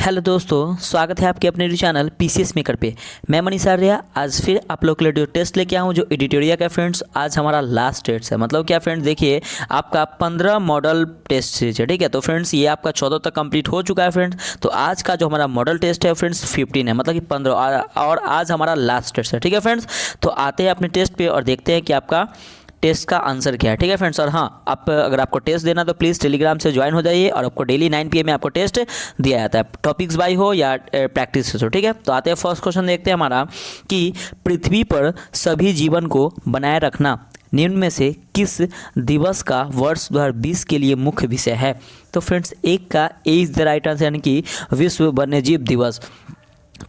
Hello दोस्तों, स्वागत है आपके अपने चैनल पीसीएस मेकर पे। मैं मनीष आर्या आज फिर आप लोग के लिए टेस्ट लेके आया हूँ जो एडिटोरिया का। फ्रेंड्स आज हमारा लास्ट टेस्ट है, मतलब क्या फ्रेंड्स, देखिए आपका 15 मॉडल टेस्ट सीरीज है, ठीक है। तो फ्रेंड्स ये आपका 14 तक कंप्लीट हो चुका है फ्रेंड्स। तो आज का जो हमारा मॉडल टेस्ट है फ्रेंड्स 15 है, मतलब कि 15 और आज हमारा लास्ट टेस्ट है, ठीक है फ्रेंड्स। तो आते हैं अपने टेस्ट पे और देखते हैं कि आपका टेस्ट का आंसर क्या है, ठीक है फ्रेंड्स। और हाँ, आप अगर आपको टेस्ट देना तो प्लीज़ टेलीग्राम से ज्वाइन हो जाइए और आपको डेली 9 PM में आपको टेस्ट दिया जाता है, टॉपिक्स बाय हो या प्रैक्टिस हो, ठीक है। तो आते हैं फर्स्ट क्वेश्चन देखते हैं हमारा कि पृथ्वी पर सभी जीवन को बनाए रखना निम्न में से किस दिवस का वर्ष 2020 के लिए मुख्य विषय है। तो फ्रेंड्स एक का ए इज द राइट आंसर, यानी कि विश्व वन्यजीव दिवस।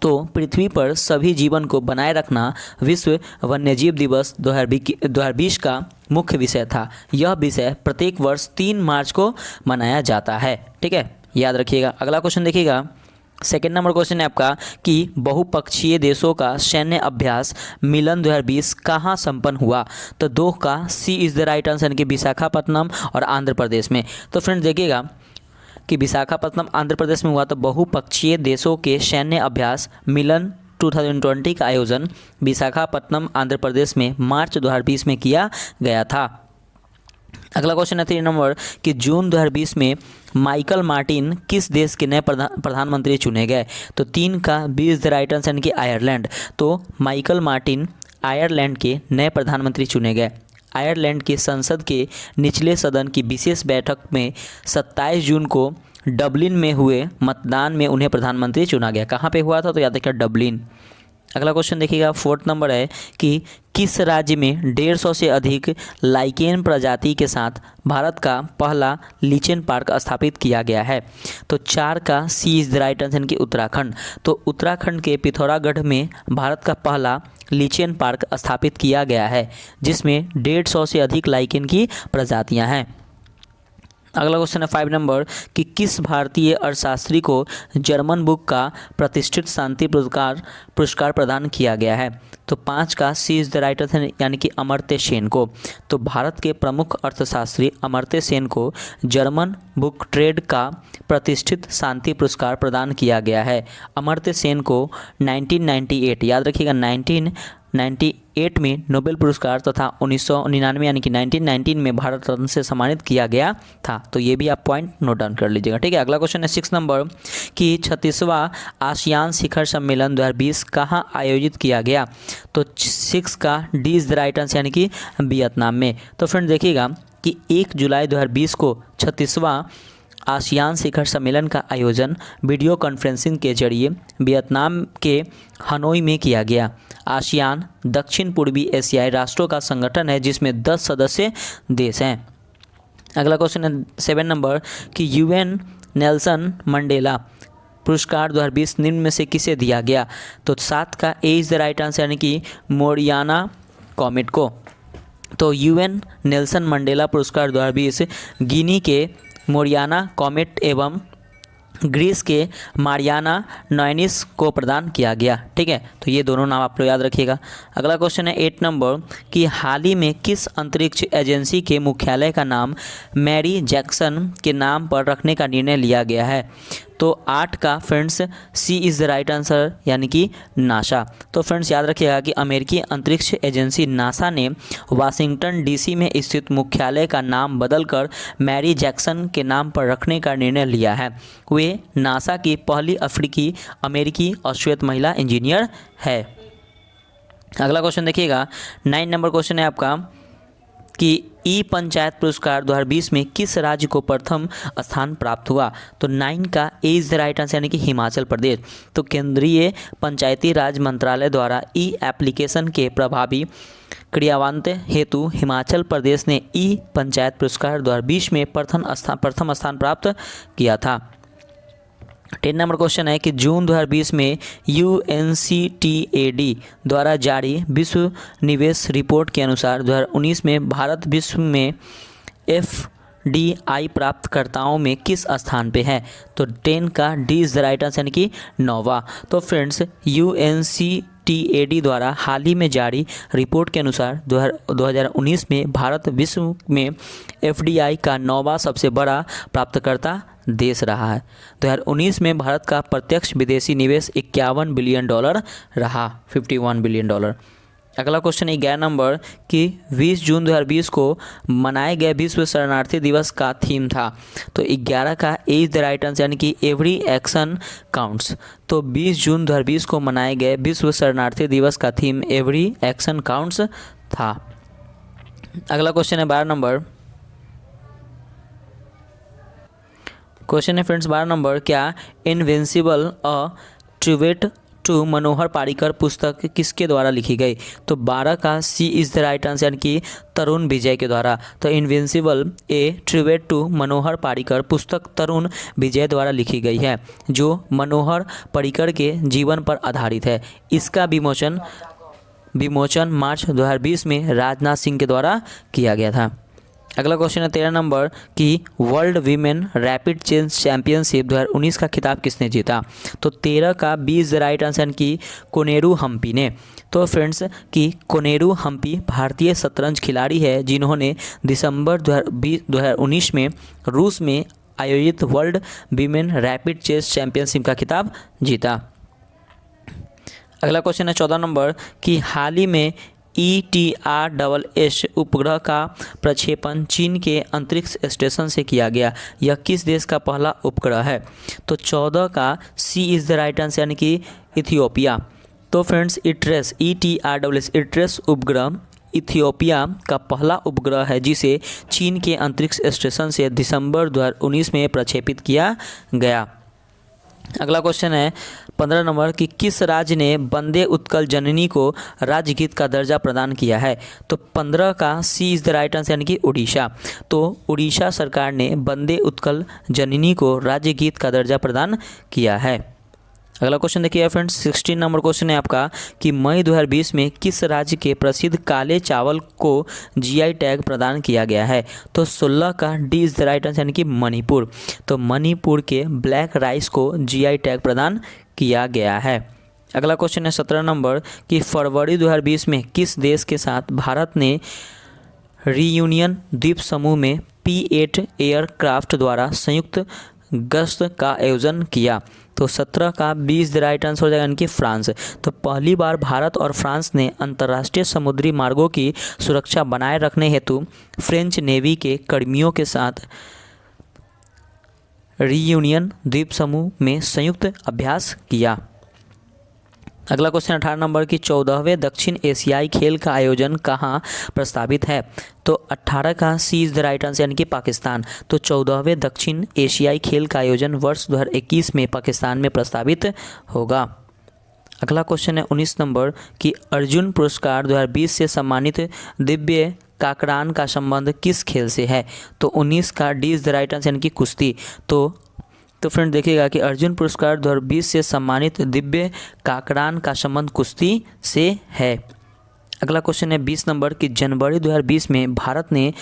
तो पृथ्वी पर सभी जीवन को बनाए रखना विश्व वन्यजीव दिवस 2020 का मुख्य विषय था। यह विषय प्रत्येक वर्ष 3 मार्च को मनाया जाता है, ठीक है, याद रखिएगा। अगला क्वेश्चन देखिएगा, सेकेंड नंबर क्वेश्चन है आपका कि बहुपक्षीय देशों का सैन्य अभ्यास मिलन 2020 कहाँ संपन्न हुआ। तो 2 का C is the right answer, यानी कि विशाखापट्टनम और आंध्र प्रदेश में। तो फ्रेंड्स देखिएगा कि विशाखापट्टनम आंध्र प्रदेश में हुआ। तो बहुपक्षीय देशों के सैन्य अभ्यास मिलन 2020 का आयोजन विशाखापट्टनम आंध्र प्रदेश में मार्च 2020 में किया गया था। अगला क्वेश्चन है 3 नंबर कि जून 2020 में माइकल मार्टिन किस देश के नए प्रधानमंत्री चुने गए। तो 3 का B is the right answer, यानी कि आयरलैंड। तो माइकल मार्टिन आयरलैंड के नए प्रधानमंत्री चुने गए। आयरलैंड की संसद के निचले सदन की विशेष बैठक में 27 जून को डबलिन में हुए मतदान में उन्हें प्रधानमंत्री चुना गया। कहाँ पे हुआ था, तो याद रखिएगा डबलिन। अगला क्वेश्चन देखिएगा 4th नंबर है कि किस राज्य में 150 से अधिक लाइकेन प्रजाति के साथ भारत का पहला लीचेन पार्क स्थापित किया गया है। तो 4 का C is the right answer, कि उत्तराखंड। तो उत्तराखंड के पिथौरागढ़ में भारत का पहला लीचेन पार्क स्थापित किया गया है, जिसमें 150 से अधिक लाइकेन की प्रजातियां हैं। अगला क्वेश्चन है 5 नंबर कि किस भारतीय अर्थशास्त्री को जर्मन बुक का प्रतिष्ठित शांति पुरस्कार प्रदान किया गया है। तो 5 का C is the right answer, यानी कि अमर्त्य सेन को। तो भारत के प्रमुख अर्थशास्त्री अमर्त्य सेन को जर्मन बुक ट्रेड का प्रतिष्ठित शांति पुरस्कार प्रदान किया गया है। अमर्त्य सेन को 1998, याद रखिएगा 1998 में नोबेल पुरस्कार तथा 1999 यानी कि 1919 में भारत रत्न से सम्मानित किया गया था। तो ये भी आप पॉइंट नोट डाउन कर लीजिएगा, ठीक है। अगला क्वेश्चन है 6 नंबर कि 36वां आसियान शिखर सम्मेलन 2020 कहाँ आयोजित किया गया। तो 6 का D is the right answer, यानी कि वियतनाम में। तो फ्रेंड देखिएगा कि 1 जुलाई 2020 को 36वां आसियान शिखर सम्मेलन का आयोजन वीडियो कॉन्फ्रेंसिंग के जरिए वियतनाम के हनोई में किया गया। आसियान दक्षिण पूर्वी एशियाई राष्ट्रों का संगठन है जिसमें 10 सदस्य देश हैं। अगला क्वेश्चन है 7 नंबर कि यूएन नेल्सन मंडेला पुरस्कार 2020 निम्न में से किसे दिया गया। तो 7 का A is the right answer, यानी कि मोरियाना कॉमेट को। तो यूएन नेल्सन मंडेला पुरस्कार 2020 गिनी के मोरियाना कॉमेट एवं ग्रीस के मारियाना नॉयनिस को प्रदान किया गया, ठीक है। तो ये दोनों नाम आप लोग याद रखिएगा। अगला क्वेश्चन है 8 नंबर कि हाल ही में किस अंतरिक्ष एजेंसी के मुख्यालय का नाम मैरी जैक्सन के नाम पर रखने का निर्णय लिया गया है। तो 8 का friends C is the right answer, यानी कि नासा। तो फ्रेंड्स याद रखिएगा कि अमेरिकी अंतरिक्ष एजेंसी नासा ने वाशिंगटन DC में स्थित मुख्यालय का नाम बदलकर मैरी जैक्सन के नाम पर रखने का निर्णय लिया है। वे नासा की पहली अफ्रीकी अमेरिकी और श्वेत महिला इंजीनियर है। अगला क्वेश्चन देखिएगा 9 नंबर क्वेश्चन है आपका कि ई पंचायत पुरस्कार 2020 में किस राज्य को प्रथम स्थान प्राप्त हुआ। तो 9 का A is the right answer, यानी कि हिमाचल प्रदेश। तो केंद्रीय पंचायती राज मंत्रालय द्वारा ई एप्लीकेशन के प्रभावी क्रियान्वयन हेतु हिमाचल प्रदेश ने ई पंचायत पुरस्कार 2020 में प्रथम स्थान प्राप्त किया था। 10 नंबर क्वेश्चन है कि जून 2020 में UNCTAD द्वारा जारी विश्व निवेश रिपोर्ट के अनुसार 2019 में भारत विश्व में FDI प्राप्तकर्ताओं में किस स्थान पे है। तो 10 का D is the right answer, यानी कि 9वां। तो फ्रेंड्स UNCTAD द्वारा हाल ही में जारी रिपोर्ट के अनुसार 2019 में भारत विश्व में FDI का 9वां सबसे बड़ा प्राप्तकर्ता देश रहा है। 2019 में भारत का प्रत्यक्ष विदेशी निवेश 51 बिलियन डॉलर रहा, 51 बिलियन डॉलर। अगला क्वेश्चन 11 नंबर कि 20 जून 2020 को मनाए गए विश्व शरणार्थी दिवस का थीम था। तो 11 का इज द राइट आंसर यानी कि एवरी एक्शन काउंट्स। तो 20 जून 2020 को मनाए गए विश्व शरणार्थी दिवस का थीम एवरी एक्शन काउंट्स था। अगला क्वेश्चन है 12 नंबर। क्वेश्चन है फ्रेंड्स 12 नंबर, क्या इनविंसिबल अ ट्रिब्यूट टू मनोहर पारिकर पुस्तक किसके द्वारा लिखी गई? तो 12 का C is the right answer यानी कि तरुण विजय के द्वारा। तो इनविंसिबल ए ट्रिब्यूट टू मनोहर पारिकर पुस्तक तरुण विजय द्वारा लिखी गई है, जो मनोहर पारिकर के जीवन पर आधारित है। इसका विमोचन मार्च 2020 में राजनाथ सिंह के द्वारा किया गया था। अगला क्वेश्चन है 13 नंबर कि world women rapid chess championship 2019 का खिताब किसने जीता? तो 13 का B is the right answer कि कोनेरू हम्पी ने। तो फ्रेंड्स कि कोनेरू हम्पी भारतीय शतरंज खिलाड़ी है जिन्होंने दिसंबर 2019 में रूस में आयोजित world women rapid chess championship का खिताब जीता। अगला क्वेश्चन है 14 नंबर कि हाल ही में ETRSS उपग्रह का प्रक्षेपण चीन के अंतरिक्ष स्टेशन से किया गया। यह किस देश का पहला उपग्रह है? तो 14 का C is the right answer यानी कि इथियोपिया। तो फ्रेंड्स ETRSS इट्रेस उपग्रह इथियोपिया का पहला उपग्रह है जिसे चीन के अंतरिक्ष स्टेशन से दिसंबर 2019 में प्रक्षेपित किया गया। अगला क्वेश्चन है 15 नंबर कि किस राज्य ने वंदे उत्कल जननी को राज्यगीत का दर्जा प्रदान किया है? तो 15 का C is the right answer यानी कि उड़ीसा। तो उड़ीसा सरकार ने वंदे उत्कल जननी को राज्यगीत का दर्जा प्रदान किया है। अगला क्वेश्चन देखिए फ्रेंड्स 16 नंबर क्वेश्चन है आपका कि मई 2020 में किस राज्य के प्रसिद्ध काले चावल को GI टैग प्रदान किया गया है? तो 16 का D is the right answer यानी कि मणिपुर। तो मणिपुर के ब्लैक राइस को GI टैग प्रदान किया गया है। अगला क्वेश्चन है 17 नंबर कि फरवरी 2020 में किस देश के साथ भारत ने रीयूनियन द्वीप समूह में P-8 एयरक्राफ्ट द्वारा संयुक्त गश्त का आयोजन किया? तो 17 का B is the right answer हो जाएगा यानी कि फ्रांस। तो पहली बार भारत और फ्रांस ने अंतर्राष्ट्रीय समुद्री मार्गों की सुरक्षा बनाए रखने हेतु फ्रेंच नेवी के कर्मियों के साथ रीयूनियन द्वीप समूह में संयुक्त अभ्यास किया। अगला क्वेश्चन 18 नंबर की 14वें दक्षिण एशियाई खेल का आयोजन कहाँ प्रस्तावित है? तो 18 का C is the right answer यानी कि पाकिस्तान। तो 14वें दक्षिण एशियाई खेल का आयोजन वर्ष 2021 में पाकिस्तान में प्रस्तावित होगा। अगला क्वेश्चन है 19 नंबर कि अर्जुन पुरस्कार 2020 से सम्मानित दिव्य काकरान का संबंध किस खेल से है? तो 19 का D is the right answer यानी कि कुश्ती। तो फ्रेंड देखिएगा कि अर्जुन पुरस्कार 2020 से सम्मानित दिव्य काकरान का संबंध कुश्ती से है। अगला क्वेश्चन है 20 नंबर कि जनवरी 2020 में भारत ने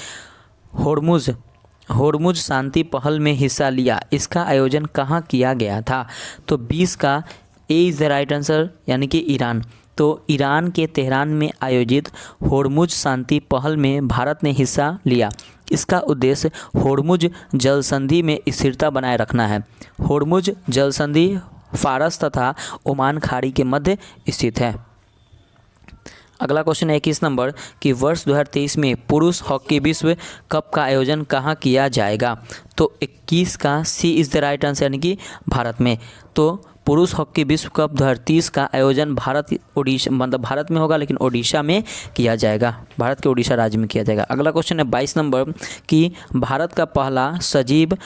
होर्मुज शांति पहल में हिस्सा लिया। इसका आयोजन कहाँ किया गया था? तो 20 का A is the right answer यानी कि ईरान। तो ईरान के तेहरान में आयोजित होर्मुज शांति पहल में भारत ने हिस्सा लिया। इसका उद्देश्य होर्मुज जल संधि में स्थिरता बनाए रखना है। होर्मुज जल संधि फारस तथा ओमान खाड़ी के मध्य स्थित है। अगला क्वेश्चन है 21 नंबर कि वर्ष 2023 में पुरुष हॉकी विश्व कप का आयोजन कहाँ किया जाएगा? तो 21 का C is the right answer यानी कि भारत में। तो पुरुष हॉकी विश्व कप 2023 का आयोजन भारत में होगा, लेकिन ओडिशा में किया जाएगा, भारत के ओडिशा राज्य में किया जाएगा। अगला क्वेश्चन है 22 नंबर कि भारत का पहला सजीव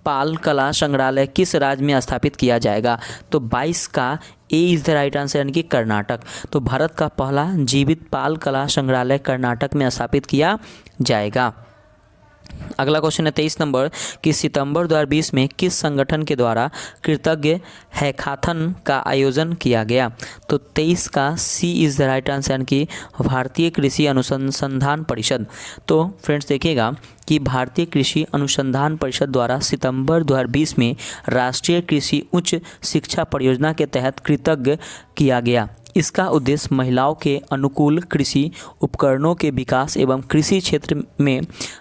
पाल कला संग्रहालय किस राज्य में स्थापित किया जाएगा? तो 22 का A is the right answer यानी कि कर्नाटक। तो भारत का पहला जीवित पाल कला संग्रहालय कर्नाटक में स्थापित किया जाएगा। अगला क्वेश्चन है 23 नंबर कि सितंबर 2020 में किस संगठन के द्वारा कृतज्ञ हैकाथन का आयोजन किया गया? तो 23 का C is the right answer यानी कि भारतीय कृषि अनुसंधान परिषद। तो फ्रेंड्स देखिएगा कि भारतीय कृषि अनुसंधान परिषद द्वारा सितंबर 2020 में राष्ट्रीय कृषि उच्च शिक्षा परियोजना के तहत कृतज्ञ किया गया। इसका उद्देश्य महिलाओं के अनुकूल कृषि उपकरणों के विकास एवं कृषि क्षेत्र में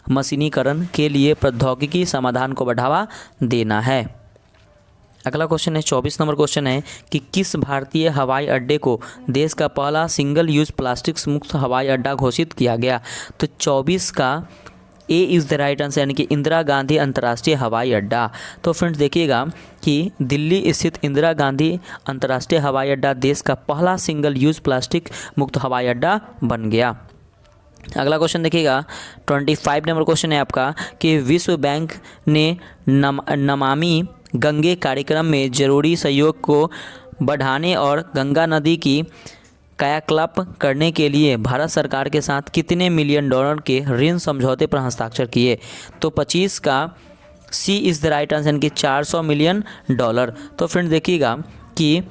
मशीनीकरण के लिए प्रौद्योगिकी समाधान को बढ़ावा देना है। अगला क्वेश्चन है 24 नंबर क्वेश्चन है कि किस भारतीय हवाई अड्डे को देश का पहला सिंगल यूज प्लास्टिक्स मुक्त हवाई अड्डा घोषित किया गया। तो 24 का A is the right answer यानी कि इंदिरा गांधी अंतर्राष्ट्रीय हवाई अड्डा। तो फ्रेंड्स देखिएगा कि दिल्ली स्थित इंदिरा गांधी अंतर्राष्ट्रीय हवाई अड्डा देश का पहला सिंगल यूज प्लास्टिक मुक्त हवाई अड्डा बन गया। अगला क्वेश्चन देखिएगा 25 नंबर क्वेश्चन है आपका कि विश्व बैंक ने नमामि गंगे कार्यक्रम में जरूरी सहयोग को बढ़ाने और गंगा नदी की कायाकल्प करने के लिए भारत सरकार के साथ कितने मिलियन डॉलर के ऋण समझौते पर हस्ताक्षर किए। तो 25 का C is the right answer यानी कि 400 मिलियन डॉलर। तो फ्रेंड्स देखिएगा कि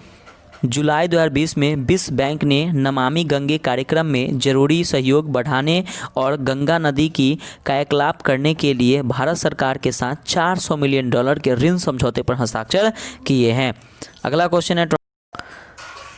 जुलाई 2020 में विश्व बैंक ने नमामि गंगे कार्यक्रम में जरूरी सहयोग बढ़ाने और गंगा नदी की कायाकल्प करने के लिए भारत सरकार के साथ 400 मिलियन डॉलर के ऋण समझौते पर हस्ताक्षर किए हैं। अगला क्वेश्चन है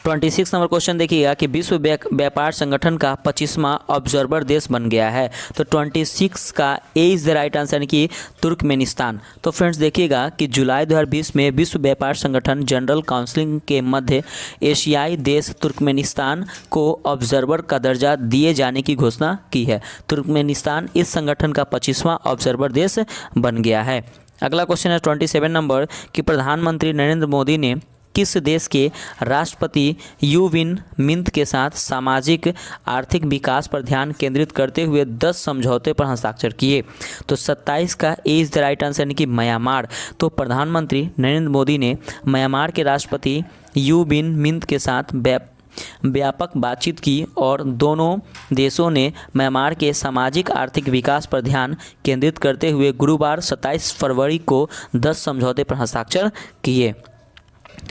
26 नंबर क्वेश्चन देखिएगा कि विश्व व्यापार संगठन का 25वां ऑब्जर्वर देश बन गया है। तो 26 का A is the right answer यानी कि तुर्कमेनिस्तान। तो फ्रेंड्स देखिएगा कि जुलाई 2020 में विश्व व्यापार संगठन जनरल काउंसिल के मध्य एशियाई देश तुर्कमेनिस्तान को ऑब्जर्वर का दर्जा दिए जाने की घोषणा की है। तुर्कमेनिस्तान इस संगठन का 25वां ऑब्जर्वर देश बन गया है। अगला क्वेश्चन है 27 नंबर कि प्रधानमंत्री नरेंद्र मोदी ने किस देश के राष्ट्रपति यू विन मिंत के साथ सामाजिक आर्थिक विकास पर ध्यान केंद्रित करते हुए 10 समझौते पर हस्ताक्षर किए। तो 27 का A is the right answer यानी कि म्यांमार। तो प्रधानमंत्री नरेंद्र मोदी ने म्यांमार के राष्ट्रपति यू विन मिंत के साथ व्यापक बातचीत की और दोनों देशों ने म्यांमार के सामाजिक आर्थिक विकास पर ध्यान केंद्रित करते हुए गुरुवार 27 फरवरी को 10 समझौते पर हस्ताक्षर किए।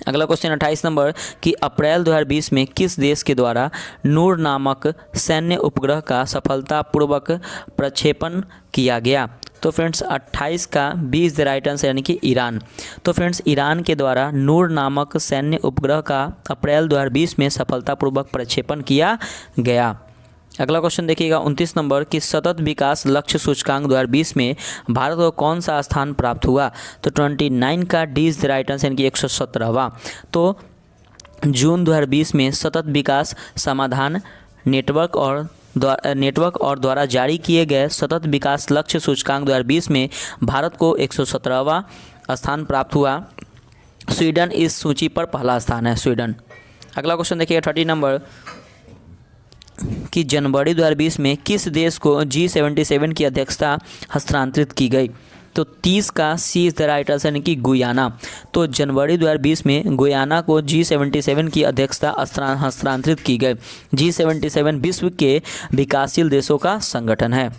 अगला क्वेश्चन 28 नंबर कि अप्रैल 2020 में किस देश के द्वारा नूर नामक सैन्य उपग्रह का सफलतापूर्वक प्रक्षेपण किया गया। तो फ्रेंड्स 28 का B is the right answer यानी कि ईरान। तो फ्रेंड्स ईरान के द्वारा नूर नामक सैन्य उपग्रह का अप्रैल 2020 में सफलतापूर्वक प्रक्षेपण किया गया। अगला क्वेश्चन देखिएगा 29 नंबर कि सतत विकास लक्ष्य सूचकांक 2020 में भारत को कौन सा स्थान प्राप्त हुआ। तो 29 का D is the right answer यानी कि 117वां। तो जून 2020 में सतत विकास समाधान नेटवर्क और द्वारा जारी किए गए सतत विकास लक्ष्य सूचकांक 2020 में भारत को 117वां स्थान प्राप्त हुआ। स्वीडन इस सूची पर पहला स्थान है, स्वीडन। अगला क्वेश्चन देखिए 30 नंबर कि जनवरी 2020 में किस देश को G77 की अध्यक्षता हस्तांतरित की गई। तो 30 का C is the right answer यानी कि गुयाना। तो जनवरी 2020 में गुयाना को G77 की अध्यक्षता हस्तांतरित की गई। G77 विश्व के विकासशील देशों का संगठन है।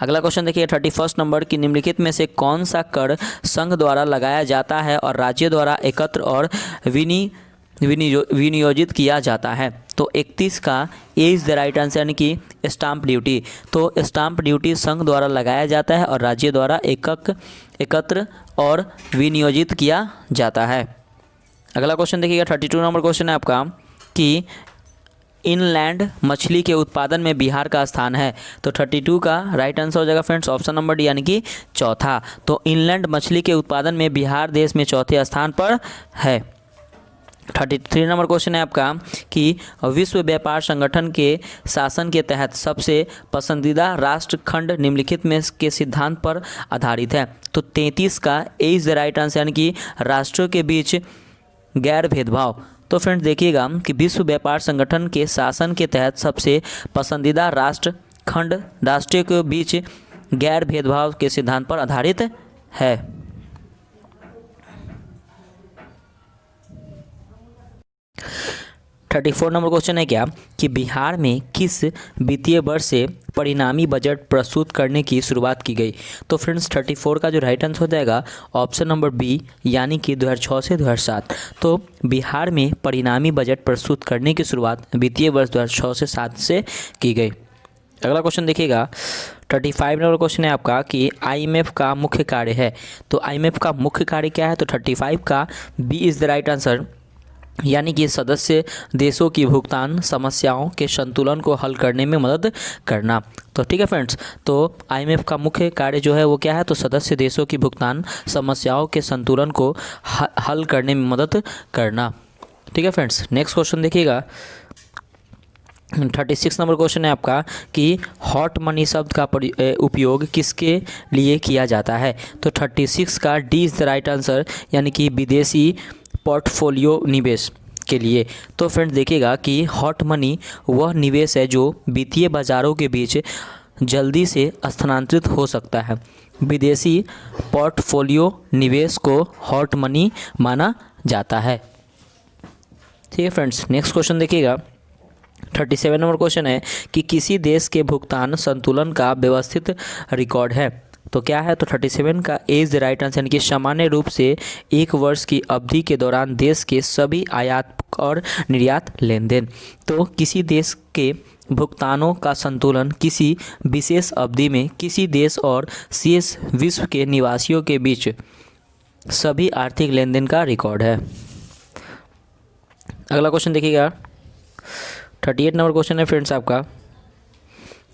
अगला क्वेश्चन देखिए 31 नंबर की निम्नलिखित में से कौन सा कर संघ द्वारा लगाया जाता है और राज्य द्वारा एकत्र और विनियोजित किया जाता है। तो 31 का A is the right answer यानी कि स्टाम्प ड्यूटी। तो स्टाम्प ड्यूटी संघ द्वारा लगाया जाता है और राज्य द्वारा एकत्र और विनियोजित किया जाता है। अगला क्वेश्चन देखिएगा 32 नंबर क्वेश्चन है आपका कि इनलैंड मछली के उत्पादन में बिहार का स्थान है। तो 32 का राइट आंसर हो जाएगा फ्रेंड्स ऑप्शन नंबर डी यानी कि चौथा। तो इनलैंड मछली के उत्पादन में बिहार देश में चौथे स्थान पर है। 33 नंबर क्वेश्चन है आपका कि विश्व व्यापार संगठन के शासन के तहत सबसे पसंदीदा राष्ट्र खंड निम्नलिखित में के सिद्धांत पर आधारित है। तो 33 का A is the right answer यानी कि राष्ट्रों के बीच गैर भेदभाव। तो फ्रेंड्स देखिएगा कि विश्व व्यापार संगठन के शासन के तहत सबसे पसंदीदा राष्ट्र खंड राष्ट्रों के बीच गैर भेदभाव के सिद्धांत पर आधारित है। 34 नंबर क्वेश्चन है क्या कि बिहार में किस वित्तीय वर्ष से परिणामी बजट प्रस्तुत करने की शुरुआत की गई। तो फ्रेंड्स 34 का जो राइट आंसर हो जाएगा ऑप्शन नंबर बी यानी कि 2006 से 2007। तो बिहार में परिणामी बजट प्रस्तुत करने की शुरुआत वित्तीय वर्ष 2006 से 7 से की गई। अगला क्वेश्चन देखिएगा 35 नंबर क्वेश्चन है आपका कि IMF का मुख्य कार्य है। तो IMF का मुख्य कार्य क्या है। तो 35 का B is the right answer यानी कि सदस्य देशों की भुगतान समस्याओं के संतुलन को हल करने में मदद करना। तो ठीक है फ्रेंड्स, तो आईएमएफ का मुख्य कार्य जो है वो क्या है, तो सदस्य देशों की भुगतान समस्याओं के संतुलन को हल करने में मदद करना। ठीक है फ्रेंड्स, नेक्स्ट क्वेश्चन देखिएगा। 36 नंबर क्वेश्चन है आपका कि हॉट मनी शब्द का उपयोग किसके लिए किया जाता है। तो 36 का D is the right answer, यानी कि विदेशी पोर्टफोलियो निवेश के लिए। तो फ्रेंड्स देखिएगा कि हॉट मनी वह निवेश है जो वित्तीय बाजारों के बीच जल्दी से स्थानांतरित हो सकता है। विदेशी पोर्टफोलियो निवेश को हॉट मनी माना जाता है। ठीक है फ्रेंड्स, नेक्स्ट क्वेश्चन देखिएगा। 37 नंबर क्वेश्चन है कि किसी देश के भुगतान संतुलन का व्यवस्थित रिकॉर्ड है। तो क्या है, तो 37 का ए इज द राइट आंसर, यानी कि सामान्य रूप से एक वर्ष की अवधि के दौरान देश के सभी आयात और निर्यात लेन देन। तो किसी देश के भुगतानों का संतुलन किसी विशेष अवधि में किसी देश और शेष विश्व के निवासियों के बीच सभी आर्थिक लेन देन का रिकॉर्ड है। अगला क्वेश्चन देखिएगा। 38 नंबर क्वेश्चन है फ्रेंड्स आपका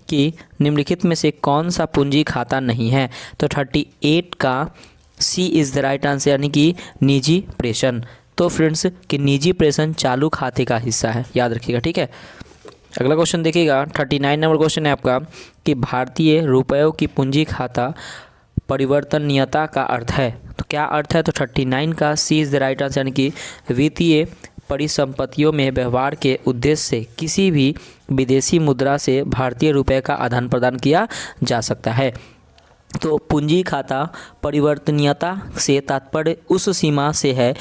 कि निम्नलिखित में से कौन सा पूंजी खाता नहीं है। तो 38 का C is the right answer, यानी कि निजी प्रेषण। तो फ्रेंड्स कि निजी प्रेषण चालू खाते का हिस्सा है, याद रखिएगा। ठीक है, अगला क्वेश्चन देखिएगा। 39 नंबर क्वेश्चन है आपका कि भारतीय रुपयों की पूंजी खाता परिवर्तनीयता का अर्थ है। तो क्या अर्थ है, तो 39 का C is the right answer, यानी कि वित्तीय परिसंपत्तियों में व्यवहार के उद्देश्य से किसी भी विदेशी मुद्रा से भारतीय रुपये का आदान प्रदान किया जा सकता है। तो पूंजी खाता परिवर्तनीयता से तात्पर्य उस सीमा से है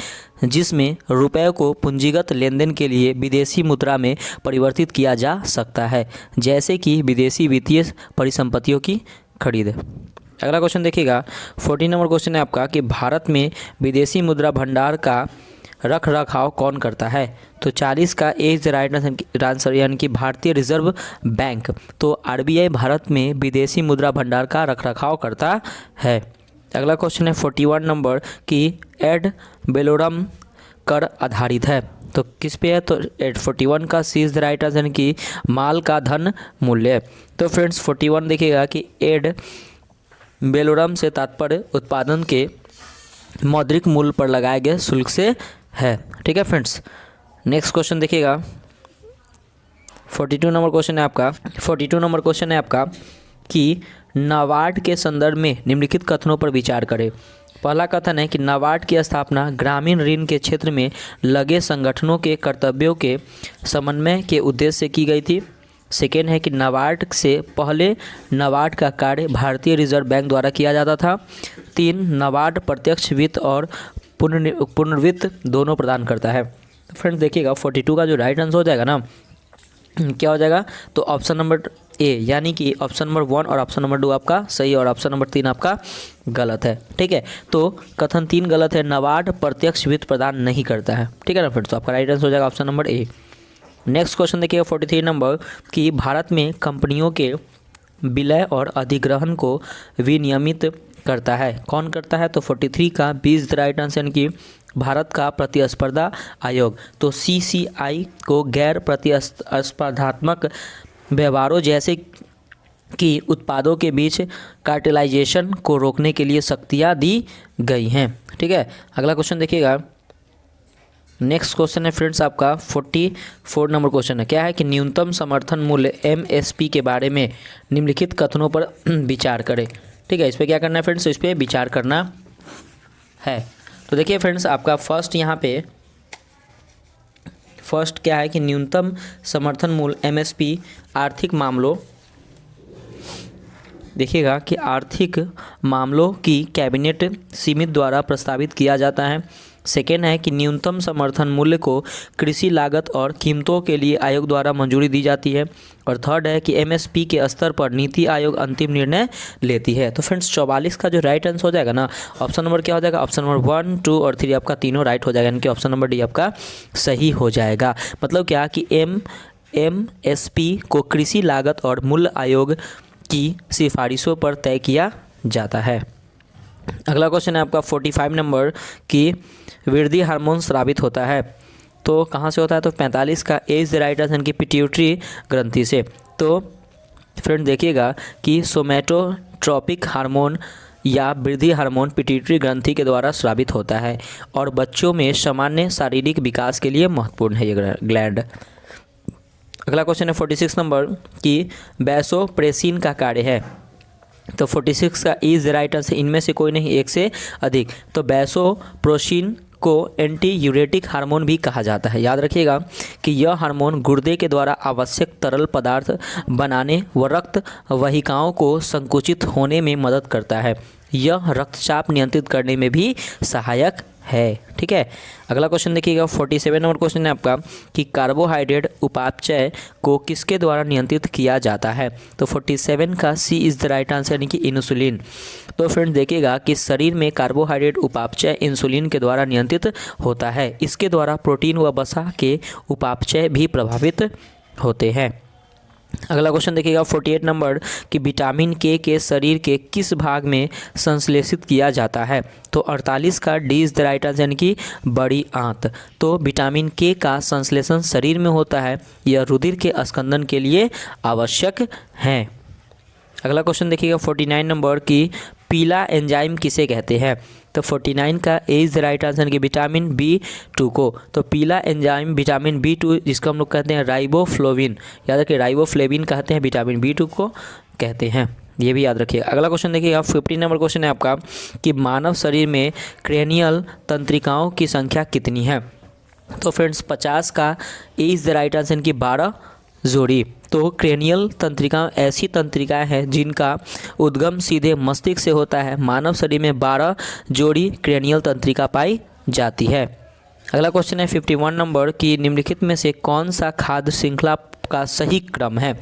जिसमें रुपये को पूंजीगत लेनदेन के लिए विदेशी मुद्रा में परिवर्तित किया जा सकता है, जैसे कि विदेशी वित्तीय परिसंपत्तियों की खरीद। अगला क्वेश्चन देखिएगा। 40 नंबर क्वेश्चन है आपका कि भारत में विदेशी मुद्रा भंडार का रख रखाव कौन करता है। तो 40 का ए इज द राइट आंसर, यानी कि भारतीय रिजर्व बैंक। तो आरबीआई भारत में विदेशी मुद्रा भंडार का रख रखाव करता है। अगला क्वेश्चन है 41 नंबर कि एड वेलोरम कर आधारित है। तो किस पे है, तो 41 का C is the right answer, यानी कि माल का धन मूल्य। तो फ्रेंड्स 41 देखिएगा कि एड वेलोरम से तात्पर्य उत्पादन के मौद्रिक मूल्य पर लगाए गए शुल्क से है। ठीक है फ्रेंड्स, नेक्स्ट क्वेश्चन देखिएगा। 42 नंबर क्वेश्चन है आपका। 42 नंबर क्वेश्चन है आपका कि नाबार्ड के संदर्भ में निम्नलिखित कथनों पर विचार करें। पहला कथन है कि नाबार्ड की स्थापना ग्रामीण ऋण के क्षेत्र में लगे संगठनों के कर्तव्यों के समन्वय के उद्देश्य से की गई थी। सेकेंड है कि नाबार्ड से पहले नाबार्ड का कार्य भारतीय रिजर्व बैंक द्वारा किया जाता था। 3, नाबार्ड प्रत्यक्ष वित्त और पुनर्वित्त दोनों प्रदान करता है। फ्रेंड्स देखिएगा 42 का जो राइट आंसर हो जाएगा ना, क्या हो जाएगा, तो ऑप्शन नंबर ए, यानी कि ऑप्शन नंबर 1 और ऑप्शन नंबर 2 आपका सही और ऑप्शन नंबर 3 आपका गलत है। ठीक है, तो कथन 3 गलत है, नाबार्ड प्रत्यक्ष वित्त प्रदान नहीं करता है। ठीक है ना फ्रेंड्स, तो आपका राइट आंसर हो जाएगा option number A. Next question देखिएगा 43 नंबर कि भारत में कंपनियों के विलय और अधिग्रहण को विनियमित करता है, कौन करता है। तो 43 का B is the right answer, यानी कि भारत का प्रतिस्पर्धा आयोग। तो सीसीआई को गैर प्रतिस्पर्धात्मक व्यवहारों जैसे कि उत्पादों के बीच कार्टेलाइजेशन को रोकने के लिए शक्तियाँ दी गई हैं। ठीक है, अगला क्वेश्चन देखिएगा। नेक्स्ट क्वेश्चन है फ्रेंड्स आपका 44 नंबर क्वेश्चन है, क्या है कि न्यूनतम समर्थन मूल्य एमएसपी के बारे में निम्नलिखित कथनों पर विचार करें। ठीक है, इस पर क्या करना है फ्रेंड्स, इस पर विचार करना है। तो देखिए फ्रेंड्स आपका फर्स्ट क्या है कि न्यूनतम समर्थन मूल्य एमएसपी आर्थिक मामलों, देखिएगा कि आर्थिक मामलों की कैबिनेट समिति द्वारा प्रस्तावित किया जाता है। सेकेंड है कि न्यूनतम समर्थन मूल्य को कृषि लागत और कीमतों के लिए आयोग द्वारा मंजूरी दी जाती है। और थर्ड है कि एमएसपी के स्तर पर नीति आयोग अंतिम निर्णय लेती है। तो फ्रेंड्स 44 का जो राइट आंसर हो जाएगा ना, ऑप्शन नंबर क्या हो जाएगा, ऑप्शन नंबर 1, 2 और 3 आपका तीनों राइट हो जाएगा, यानी कि ऑप्शन नंबर डी आपका सही हो जाएगा। मतलब क्या कि एमएसपी को कृषि लागत और मूल्य आयोग की सिफारिशों पर तय किया जाता है। अगला क्वेश्चन है आपका 45 नंबर कि वृद्धि हार्मोन स्रावित होता है। तो कहाँ से होता है, तो 45 का ए इज द राइट आंसर की पिट्यूटरी ग्रंथि से। तो फ्रेंड देखिएगा कि सोमैटोट्रोपिक हार्मोन या वृद्धि हार्मोन पिट्यूटरी ग्रंथि के द्वारा स्रावित होता है और बच्चों में सामान्य शारीरिक विकास के लिए महत्वपूर्ण है ये ग्लैंड। अगला क्वेश्चन है 46 नंबर कि वैसोप्रेसिन का कार्य है। तो 46 का इज राइट आंसर, इनमें से कोई नहीं, एक से अधिक। तो वैसोप्रेसिन को एंटी यूरेटिक हार्मोन भी कहा जाता है। याद रखिएगा कि यह हार्मोन गुर्दे के द्वारा आवश्यक तरल पदार्थ बनाने व रक्त वाहिकाओं को संकुचित होने में मदद करता है। यह रक्तचाप नियंत्रित करने में भी सहायक है। ठीक है, अगला क्वेश्चन देखिएगा 47 नंबर क्वेश्चन है आपका कि कार्बोहाइड्रेट उपापचय को किसके द्वारा नियंत्रित किया जाता है। तो 47 का C is the right answer यानी कि इंसुलिन। तो फ्रेंड्स देखिएगा कि शरीर में कार्बोहाइड्रेट उपापचय इंसुलिन के द्वारा नियंत्रित होता है। इसके द्वारा प्रोटीन व वसा के उपापचय भी प्रभावित होते हैं। अगला क्वेश्चन देखिएगा 48 नंबर कि विटामिन के शरीर के किस भाग में संश्लेषित किया जाता है। तो 48 का D is the right answer यानी कि बड़ी आंत। तो विटामिन के का संश्लेषण शरीर में होता है, यह रुधिर के स्कंदन के लिए आवश्यक है। अगला क्वेश्चन देखिएगा 49 नंबर कि पीला एंजाइम किसे कहते हैं। तो 49 का ए इज द राइट आंसर कि विटामिन B2 को। तो पीला एंजाइम विटामिन B2 जिसको हम लोग कहते हैं राइबोफ्लोविन, याद रखिए राइबोफ्लेविन कहते हैं, विटामिन B2 को कहते हैं, ये भी याद रखिए। अगला क्वेश्चन देखिएगा 50 नंबर क्वेश्चन है आपका कि मानव शरीर में क्रेनियल तंत्रिकाओं की संख्या कितनी है। तो फ्रेंड्स 50 का ए इज द राइट आंसर की 12 जोड़ी। तो क्रेनियल तंत्रिका ऐसी तंत्रिकाएं हैं जिनका उद्गम सीधे मस्तिष्क से होता है। मानव शरीर में 12 जोड़ी क्रेनियल तंत्रिका पाई जाती है। अगला क्वेश्चन है 51 नंबर कि निम्नलिखित में से कौन सा खाद्य श्रृंखला का सही क्रम है।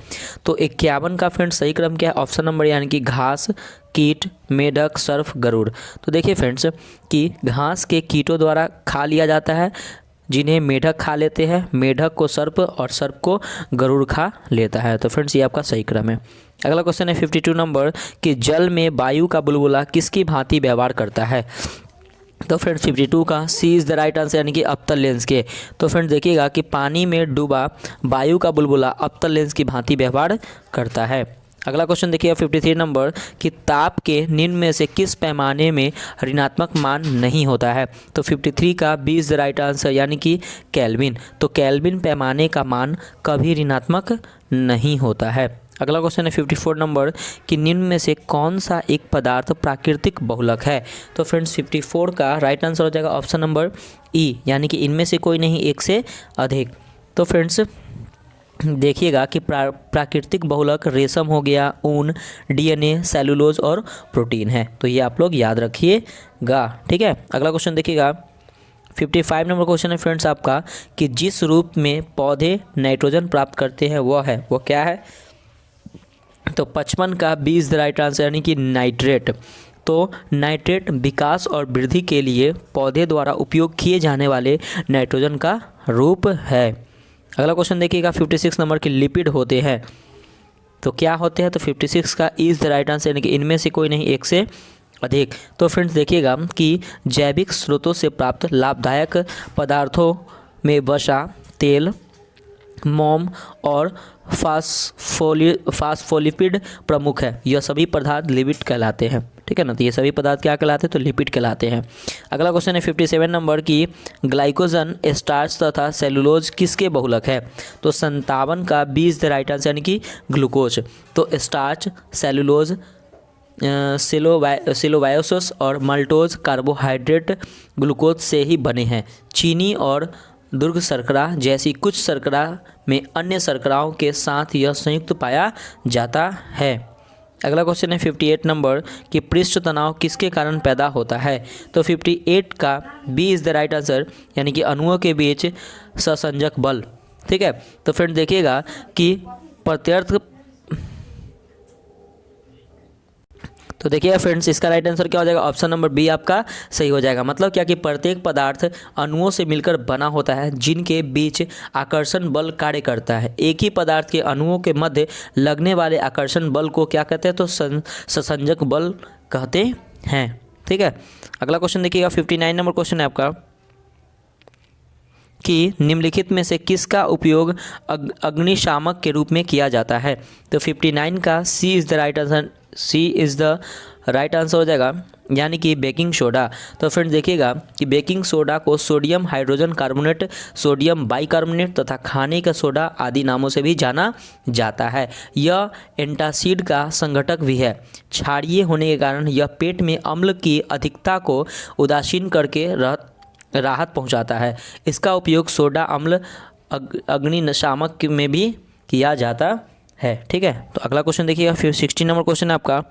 तो 51 का फ्रेंड्स सही क्रम क्या है, ऑप्शन नंबर यानी कि घास, कीट, मेढक, सर्प, गरुड़। तो देखिए फ्रेंड्स कि घास के कीटों द्वारा खा लिया जाता है, जिन्हें मेढक खा लेते हैं, मेढक को सर्प और सर्प को गरुड़ खा लेता है। तो फ्रेंड्स ये आपका सही क्रम है। अगला क्वेश्चन है 52 नंबर कि जल में वायु का बुलबुला किसकी भांति व्यवहार करता है। तो फ्रेंड्स 52 का C is the right answer यानी कि अवतल लेंस के। तो फ्रेंड्स देखिएगा कि पानी में डूबा वायु का बुलबुला अवतल लेंस की भांति व्यवहार करता है। अगला क्वेश्चन देखिएगा 53 नंबर कि ताप के निम्न में से किस पैमाने में ऋणात्मक मान नहीं होता है। तो 53 का B is the right answer यानी कि केल्विन। तो केल्विन पैमाने का मान कभी ऋणात्मक नहीं होता है। अगला क्वेश्चन है 54 नंबर कि निम्न में से कौन सा एक पदार्थ प्राकृतिक बहुलक है। तो फ्रेंड्स 54 का राइट आंसर हो जाएगा ऑप्शन नंबर ई, यानी कि इनमें से कोई नहीं, एक से अधिक। तो फ्रेंड्स देखिएगा कि प्राकृतिक बहुलक रेशम हो गया, ऊन, DNA, सेलुलोज और प्रोटीन है। तो ये आप लोग याद रखिएगा। ठीक है, अगला क्वेश्चन देखिएगा 55 नंबर क्वेश्चन है फ्रेंड्स आपका कि जिस रूप में पौधे नाइट्रोजन प्राप्त करते हैं वो क्या है। तो 55 का B is the right answer यानी कि नाइट्रेट। तो नाइट्रेट विकास और वृद्धि के लिए पौधे द्वारा उपयोग किए जाने वाले नाइट्रोजन का रूप है। अगला क्वेश्चन देखिएगा 56 नंबर के लिपिड होते हैं तो क्या होते हैं। तो 56 का इज़ द राइट आंसर यानी कि इनमें से कोई नहीं, एक से अधिक। तो फ्रेंड्स देखिएगा कि जैविक स्रोतों से प्राप्त लाभदायक पदार्थों में वसा, तेल, मोम और फास्फोलिपिड प्रमुख है। यह सभी पदार्थ लिपिड कहलाते हैं। ठीक है ना, तो ये सभी पदार्थ क्या कहलाते हैं, तो लिपिड कहलाते हैं। अगला क्वेश्चन है 57 नंबर की ग्लाइकोजन, स्टार्च तथा सेलुलोज किसके बहुलक है। तो 57 का B is the right answer यानी कि ग्लूकोज। तो स्टार्च, सेलुलोज, सिलोबायोसिस और मल्टोज कार्बोहाइड्रेट ग्लूकोज से ही बने हैं। चीनी और दुर्ग शर्करा जैसी कुछ शर्करा में अन्य शर्कराओं के साथ यह संयुक्त पाया जाता है। अगला क्वेश्चन है 58 नंबर कि पृष्ठ तनाव किसके कारण पैदा होता है। तो 58 का B is the right answer यानी कि अणुओं के बीच सहसंजक बल। ठीक है, तो फ्रेंड देखिएगा कि प्रत्यर्थ, तो देखिएगा फ्रेंड्स इसका राइट आंसर क्या हो जाएगा, ऑप्शन नंबर बी आपका सही हो जाएगा। मतलब क्या कि प्रत्येक पदार्थ अणुओं से मिलकर बना होता है जिनके बीच आकर्षण बल कार्य करता है। एक ही पदार्थ के अणुओं के मध्य लगने वाले आकर्षण बल को क्या कहते हैं, तो सहसंजक बल कहते हैं। ठीक है, अगला क्वेश्चन देखिएगा 59 नंबर क्वेश्चन है आपका कि निम्नलिखित में से किसका उपयोग अग्निशामक के रूप में किया जाता है। तो 59 का C is the right answer, C is the right answer हो जाएगा, यानी कि बेकिंग सोडा। तो फ्रेंड्स देखिएगा कि बेकिंग सोडा को sodium hydrogen carbonate, sodium bicarbonate तथा खाने का सोडा आदि नामों से भी जाना जाता है। यह एंटासिड का संघटक भी है। क्षारीय होने के कारण यह पेट में अम्ल की अधिकता को उदासीन करके राहत पहुंचाता है। इसका उपयोग सोडा अम्ल अग्निशामक में भी किया जाता है। ठीक है, तो अगला क्वेश्चन देखिएगा। फिर 60 नंबर क्वेश्चन है आपका।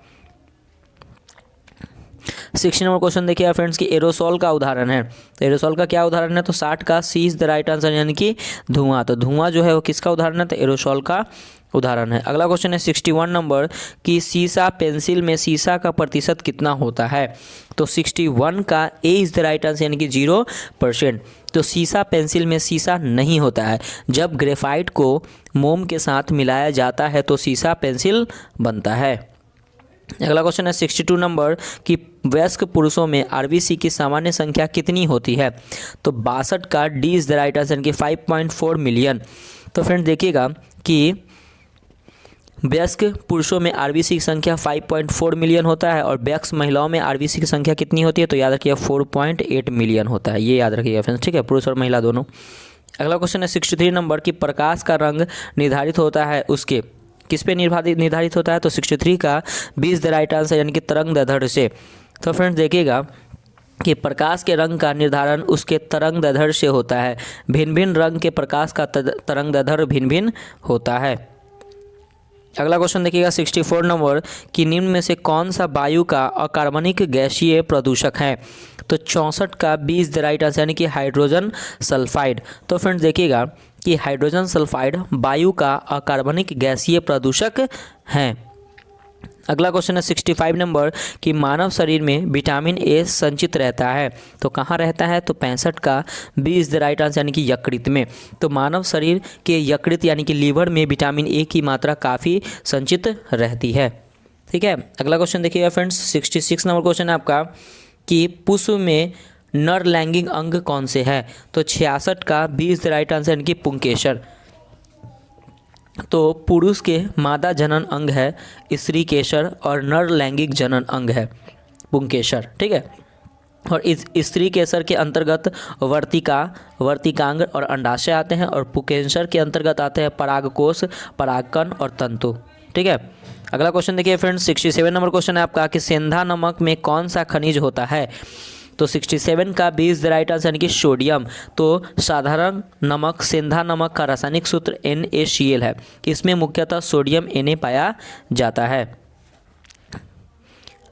60 नंबर क्वेश्चन देखिए फ्रेंड्स कि एरोसोल का उदाहरण है। तो एरोसोल का क्या उदाहरण है, तो 60 का C is the right answer, यानी कि धुआं। तो धुआं जो है वो किसका उदाहरण है, तो एरोसोल का उदाहरण है। अगला क्वेश्चन है 61 नंबर कि सीसा पेंसिल में सीसा का प्रतिशत कितना होता है। तो 61 का A is the right answer, यानी कि 0%। तो सीसा पेंसिल में सीसा नहीं होता है। जब ग्रेफाइट को मोम के साथ मिलाया जाता है तो सीसा पेंसिल बनता है। अगला क्वेश्चन है 62 नंबर कि वयस्क पुरुषों में आरबीसी की सामान्य संख्या कितनी होती है। तो 62 का D is the right answer, कि 5.4 मिलियन। तो फ्रेंड्स देखिएगा कि वयस्क पुरुषों में आरबीसी की संख्या 5.4 मिलियन होता है और वयस्क महिलाओं में आरबीसी की संख्या कितनी होती है, तो याद रखिएगा 4.8 मिलियन होता है। ये याद रखिएगा फ्रेंड्स, ठीक है, पुरुष और महिला दोनों। अगला क्वेश्चन है 63 नंबर कि प्रकाश का रंग निर्धारित होता है उसके किस पे निर्धारित होता है। तो 63 का B is the right answer, यानी कि तरंग दैर्ध्य से। तो फ्रेंड्स देखिएगा कि प्रकाश के रंग का निर्धारण उसके तरंग दैर्ध्य से होता है। भिन्न भिन्न रंग के प्रकाश का तरंग दैर्ध्य भिन्न भिन्न होता है। अगला क्वेश्चन देखिएगा 64 नंबर कि निम्न में से कौन सा वायु का अकार्बनिक गैसीय प्रदूषक है। तो 64 का B is the right answer, यानी कि हाइड्रोजन सल्फाइड। तो फ्रेंड्स देखिएगा कि हाइड्रोजन सल्फाइड वायु का अकार्बनिक गैसीय प्रदूषक है। अगला क्वेश्चन है 65 नंबर कि मानव शरीर में विटामिन ए संचित रहता है। तो कहाँ रहता है, तो 65 का B is the right answer, यानी कि यकृत में। तो मानव शरीर के यकृत यानी कि लीवर में विटामिन ए की मात्रा काफ़ी संचित रहती है। ठीक है, अगला क्वेश्चन देखिएगा फ्रेंड्स 66 नंबर क्वेश्चन है आपका कि पुष्प में नर लैंगिक अंग कौन से है। तो 66 का B is the right answer, यानी कि पुंकेसर। तो पुरुष के मादा जनन अंग है स्त्री केसर और नर लैंगिक जनन अंग है पुंकेसर। ठीक है, और इस स्त्री केसर के अंतर्गत वर्तिकांग और अंडाशय आते हैं और पुंकेसर के अंतर्गत आते हैं परागकोश, परागकण और तंतु। ठीक है, अगला क्वेश्चन देखिए फ्रेंड्स 67 नंबर क्वेश्चन है आपका कि सेंधा नमक में कौन सा खनिज होता है। तो 67 का B is the right answer, यानी कि सोडियम। तो साधारण नमक सेंधा नमक का रासायनिक सूत्र NaCl है। इसमें मुख्यतः सोडियम Na पाया जाता है।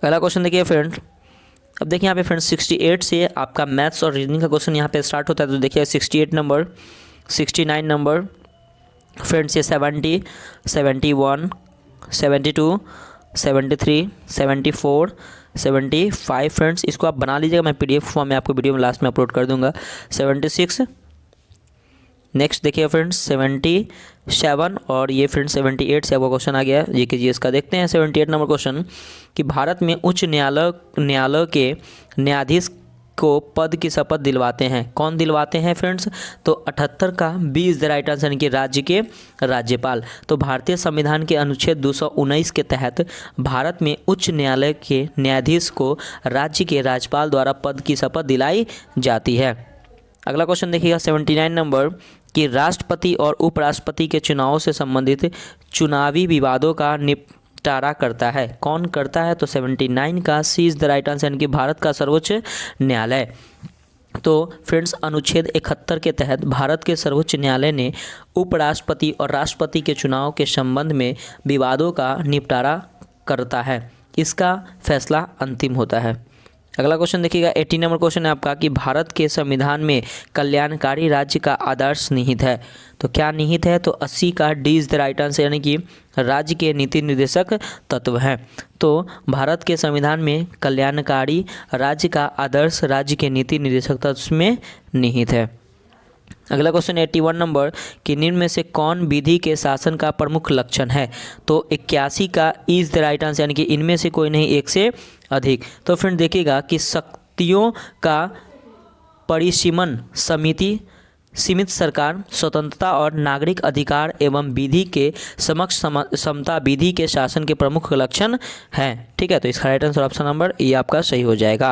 अगला क्वेश्चन देखिए फ्रेंड्स, अब देखिए यहाँ पे फ्रेंड्स 68 से आपका मैथ्स और रीजनिंग का क्वेश्चन यहाँ पे स्टार्ट होता है। तो देखिए 68 नंबर, 69 नंबर फ्रेंड्स, ये 70, 71, 72, 73, 74, 75 फ्रेंड्स, इसको आप बना लीजिएगा। मैं PDF फॉर्म में आपको वीडियो में लास्ट में अपलोड कर दूंगा। 76, नेक्स्ट देखिए फ्रेंड्स 77 और ये फ्रेंड्स 78 से आपका क्वेश्चन आ गया है GK/GS का। देखते हैं 78 नंबर क्वेश्चन कि भारत में उच्च न्यायालय के न्यायाधीश को पद की शपथ दिलवाते हैं। कौन दिलवाते हैं फ्रेंड्स, तो 78 का B is the right answer, यानी कि राज्य के राज्यपाल। तो भारतीय संविधान के अनुच्छेद 219 के तहत भारत में उच्च न्यायालय के न्यायाधीश को राज्य के राज्यपाल द्वारा पद की शपथ दिलाई जाती है। अगला क्वेश्चन देखिएगा 79 नंबर कि राष्ट्रपति और उपराष्ट्रपति के चुनावों से संबंधित चुनावी विवादों का निपटारा करता है। कौन करता है, तो 79 का C is the right answer, यानी कि भारत का सर्वोच्च न्यायालय। तो फ्रेंड्स अनुच्छेद 71 के तहत भारत के सर्वोच्च न्यायालय ने उपराष्ट्रपति और राष्ट्रपति के चुनाव के संबंध में विवादों का निपटारा करता है। इसका फैसला अंतिम होता है। अगला क्वेश्चन देखिएगा 80 नंबर क्वेश्चन है आपका कि भारत के संविधान में कल्याणकारी राज्य का आदर्श निहित है। तो क्या निहित है, तो 80 का D is the right answer, यानी कि राज्य के नीति निर्देशक तत्व हैं। तो भारत के संविधान में कल्याणकारी राज्य का आदर्श राज्य के नीति निर्देशक तत्व में निहित है। अगला क्वेश्चन 81 नंबर कि निम्न में से कौन विधि के शासन का प्रमुख लक्षण है। तो 81 का इज़ द राइट आंसर, यानी कि इनमें से कोई नहीं, एक से अधिक। तो फ्रेंड देखिएगा कि शक्तियों का परिसीमन समिति सीमित सरकार, स्वतंत्रता और नागरिक अधिकार एवं विधि के समक्ष समता विधि के शासन के प्रमुख लक्षण हैं। ठीक है, तो इसका right answer option number A आपका सही हो जाएगा।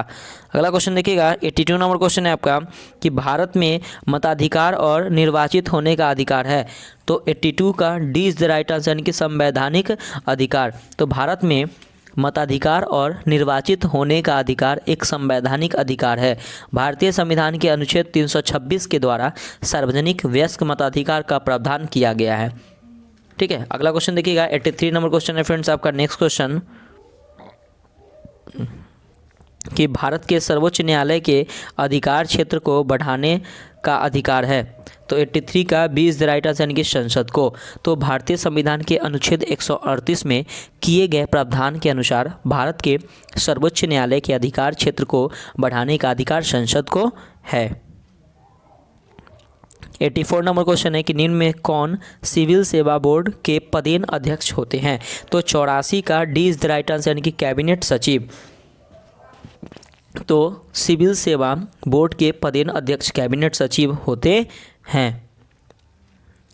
अगला क्वेश्चन देखिएगा, 82 नंबर क्वेश्चन है आपका कि भारत में मताधिकार और निर्वाचित होने का अधिकार है। तो 82 का D is the right answer, यानी कि संवैधानिक अधिकार। तो भारत में मताधिकार और निर्वाचित होने का अधिकार एक संवैधानिक अधिकार है। भारतीय संविधान के अनुच्छेद 326 के द्वारा सार्वजनिक वयस्क मताधिकार का प्रावधान किया गया है। ठीक है, अगला क्वेश्चन देखिएगा, 83 नंबर क्वेश्चन है फ्रेंड्स आपका नेक्स्ट क्वेश्चन कि भारत के सर्वोच्च न्यायालय के अधिकार क्षेत्र को बढ़ाने का अधिकार है। तो 83 का B is the right answer, यानी कि संसद को। तो भारतीय संविधान के अनुच्छेद 138 में किए गए प्रावधान के अनुसार भारत के सर्वोच्च न्यायालय के अधिकार क्षेत्र को बढ़ाने का अधिकार संसद को है। 84 नंबर क्वेश्चन है कि निम्न में कौन सिविल सेवा बोर्ड के पदेन अध्यक्ष होते हैं। तो 84 का D is the right answer, यानी कि कैबिनेट सचिव। तो सिविल सेवा बोर्ड के पदेन अध्यक्ष कैबिनेट सचिव होते हैं।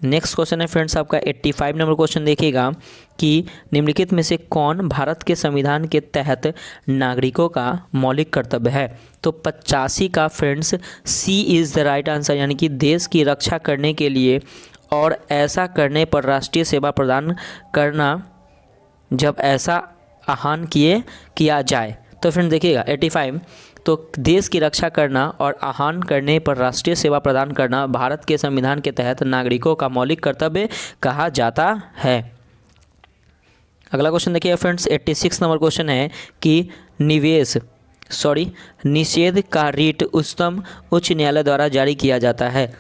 नेक्स्ट क्वेश्चन है फ्रेंड्स आपका 85 नंबर क्वेश्चन देखिएगा कि निम्नलिखित में से कौन भारत के संविधान के तहत नागरिकों का मौलिक कर्तव्य है। तो 85 का friends C is the right answer, यानी कि देश की रक्षा करने के लिए और ऐसा करने पर राष्ट्रीय सेवा प्रदान करना जब ऐसा आह्वान किया जाए। तो फ्रेंड देखिएगा 85, तो देश की रक्षा करना और आह्वान करने पर राष्ट्रीय सेवा प्रदान करना भारत के संविधान के तहत नागरिकों का मौलिक कर्तव्य कहा जाता है। अगला क्वेश्चन देखिए फ्रेंड्स 86 नंबर क्वेश्चन है कि निषेध का रीट उच्चतम उच्च न्यायालय द्वारा जारी किया जाता है।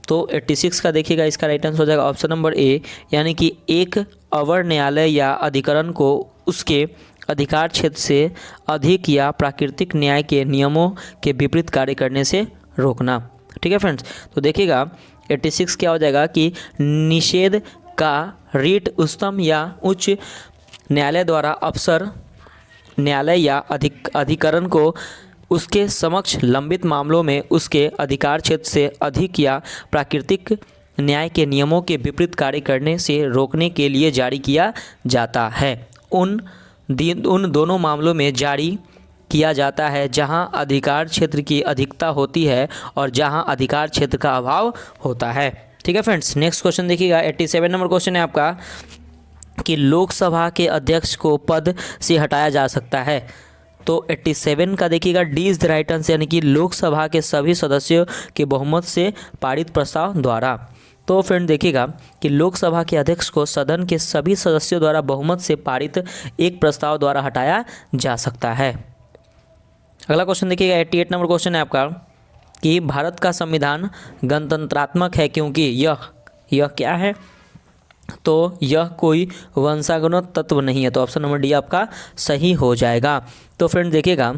तो 86 का देखिएगा इसका राइट आंसर हो जाएगा ऑप्शन नंबर ए, यानी कि एक अवर न्यायालय या अधिकरण को उसके अधिकार क्षेत्र से अधिक या प्राकृतिक न्याय के नियमों के विपरीत कार्य करने से रोकना। ठीक है फ्रेंड्स, तो देखिएगा 86 क्या हो जाएगा कि निषेध का रीट उच्चतम या उच्च न्यायालय द्वारा अफसर न्यायालय या अधिकरण को उसके समक्ष लंबित मामलों में उसके अधिकार क्षेत्र से अधिक या प्राकृतिक न्याय के नियमों के विपरीत कार्य करने से रोकने के लिए जारी किया जाता है। उन दोनों मामलों में जारी किया जाता है जहां अधिकार क्षेत्र की अधिकता होती है और जहां अधिकार क्षेत्र का अभाव होता है। ठीक है फ्रेंड्स, नेक्स्ट क्वेश्चन देखिएगा 87 नंबर क्वेश्चन है आपका कि लोकसभा के अध्यक्ष को पद से हटाया जा सकता है। तो 87 का देखिएगा D is the right answer, यानी कि लोकसभा के सभी सदस्यों के बहुमत से पारित प्रस्ताव द्वारा। तो फ्रेंड देखिएगा कि लोकसभा के अध्यक्ष को सदन के सभी सदस्यों द्वारा बहुमत से पारित एक प्रस्ताव द्वारा हटाया जा सकता है। अगला क्वेश्चन देखिएगा 88 नंबर क्वेश्चन है आपका कि भारत का संविधान गणतंत्रात्मक है क्योंकि यह क्या है। तो यह कोई वंशागत तत्व नहीं है। तो ऑप्शन नंबर डी आपका सही हो जाएगा। तो फ्रेंड देखिएगा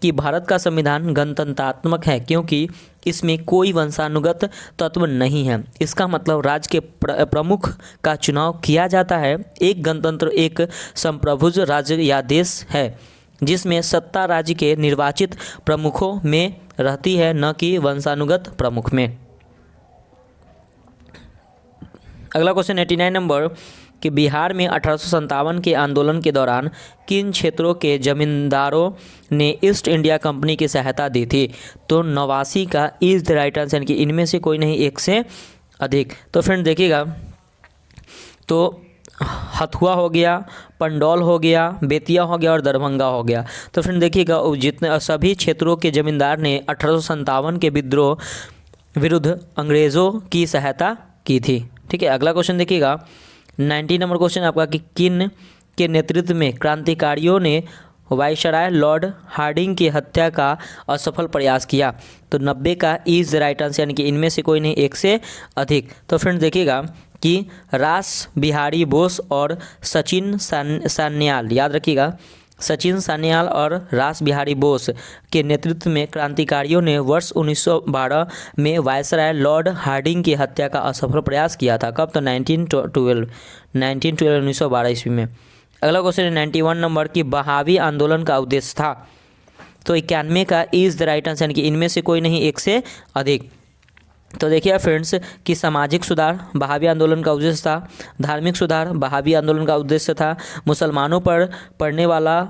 कि भारत का संविधान गणतंत्रात्मक है क्योंकि इसमें कोई वंशानुगत तत्व नहीं है। इसका मतलब राज्य के प्रमुख का चुनाव किया जाता है। एक गणतंत्र एक संप्रभुत्व राज्य या देश है जिसमें सत्ता राज्य के निर्वाचित प्रमुखों में रहती है, न कि वंशानुगत प्रमुख में। अगला क्वेश्चन 89 नंबर कि बिहार में 1857 के आंदोलन के दौरान किन क्षेत्रों के जमींदारों ने ईस्ट इंडिया कंपनी की सहायता दी थी। तो 89 का इज द राइट आंसर, कि इनमें से कोई नहीं एक से अधिक। तो फ्रेंड देखिएगा तो हथुआ हो गया, पंडौल हो गया, बेतिया हो गया और दरभंगा हो गया। तो फ्रेंड देखिएगा जितने सभी क्षेत्रों के जमींदार ने 1857 के विद्रोह विरुद्ध अंग्रेज़ों की सहायता की थी। ठीक है, अगला क्वेश्चन देखिएगा 90 नंबर क्वेश्चन आपका कि किन के नेतृत्व में क्रांतिकारियों ने वायसराय लॉर्ड हार्डिंग की हत्या का असफल प्रयास किया। तो 90 का इज द राइट आंसर, यानी कि इनमें से कोई नहीं एक से अधिक। तो फ्रेंड्स देखिएगा कि रास बिहारी बोस और सचिन सान्याल, याद रखिएगा सचिन सान्याल और रास बिहारी बोस के नेतृत्व में क्रांतिकारियों ने वर्ष 1912 में वायसराय लॉर्ड हार्डिंग की हत्या का असफल प्रयास किया था। कब? तो 1912 1912 ईस्वी में। अगला क्वेश्चन है 91 नंबर की बहावी आंदोलन का उद्देश्य था। तो 91 का इज द राइट आंसर, यानी कि इनमें से कोई नहीं एक से अधिक। तो देखिए फ्रेंड्स कि सामाजिक सुधार बहावी आंदोलन का उद्देश्य था, धार्मिक सुधार बहावी आंदोलन का उद्देश्य था, मुसलमानों पर पड़ने वाला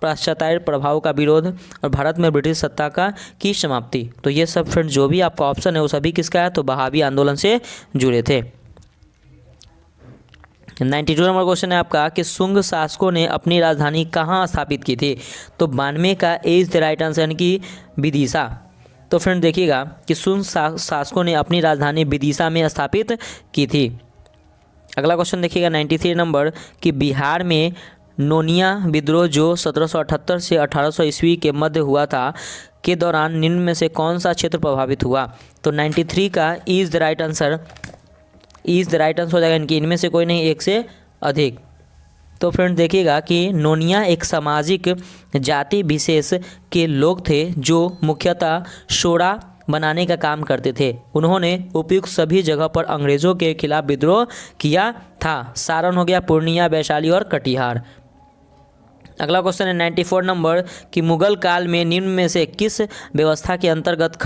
पाश्चात्य प्रभाव का विरोध और भारत में ब्रिटिश सत्ता का की समाप्ति। तो ये सब फ्रेंड्स जो भी आपका ऑप्शन है वो सभी किसका है, तो बहावी आंदोलन से जुड़े थे। 92 नंबर क्वेश्चन है आपका कि शुंग शासकों ने अपनी राजधानी कहाँ स्थापित की थी, तो 92 का ए इज द राइट आंसर यानी कि विदिशा। तो फ्रेंड देखिएगा कि शुंग शासकों ने अपनी राजधानी विदिशा में स्थापित की थी। अगला क्वेश्चन देखिएगा 93 नंबर कि बिहार में नोनिया विद्रोह जो 1778 से 1800 ईस्वी के मध्य हुआ था के दौरान निम्न में से कौन सा क्षेत्र प्रभावित हुआ, तो 93 का इज द राइट आंसर हो जाएगा, इनकी इनमें से कोई नहीं, एक से अधिक। तो फ्रेंड देखिएगा कि नोनिया एक सामाजिक जाति विशेष के लोग थे जो मुख्यतः सोडा बनाने का काम करते थे। उन्होंने उपयुक्त सभी जगह पर अंग्रेज़ों के खिलाफ विद्रोह किया था। सारण हो गया, पूर्णिया, वैशाली और कटिहार। अगला क्वेश्चन है 94 नंबर कि मुगल काल में निम्न में से किस व्यवस्था के अंतर्गत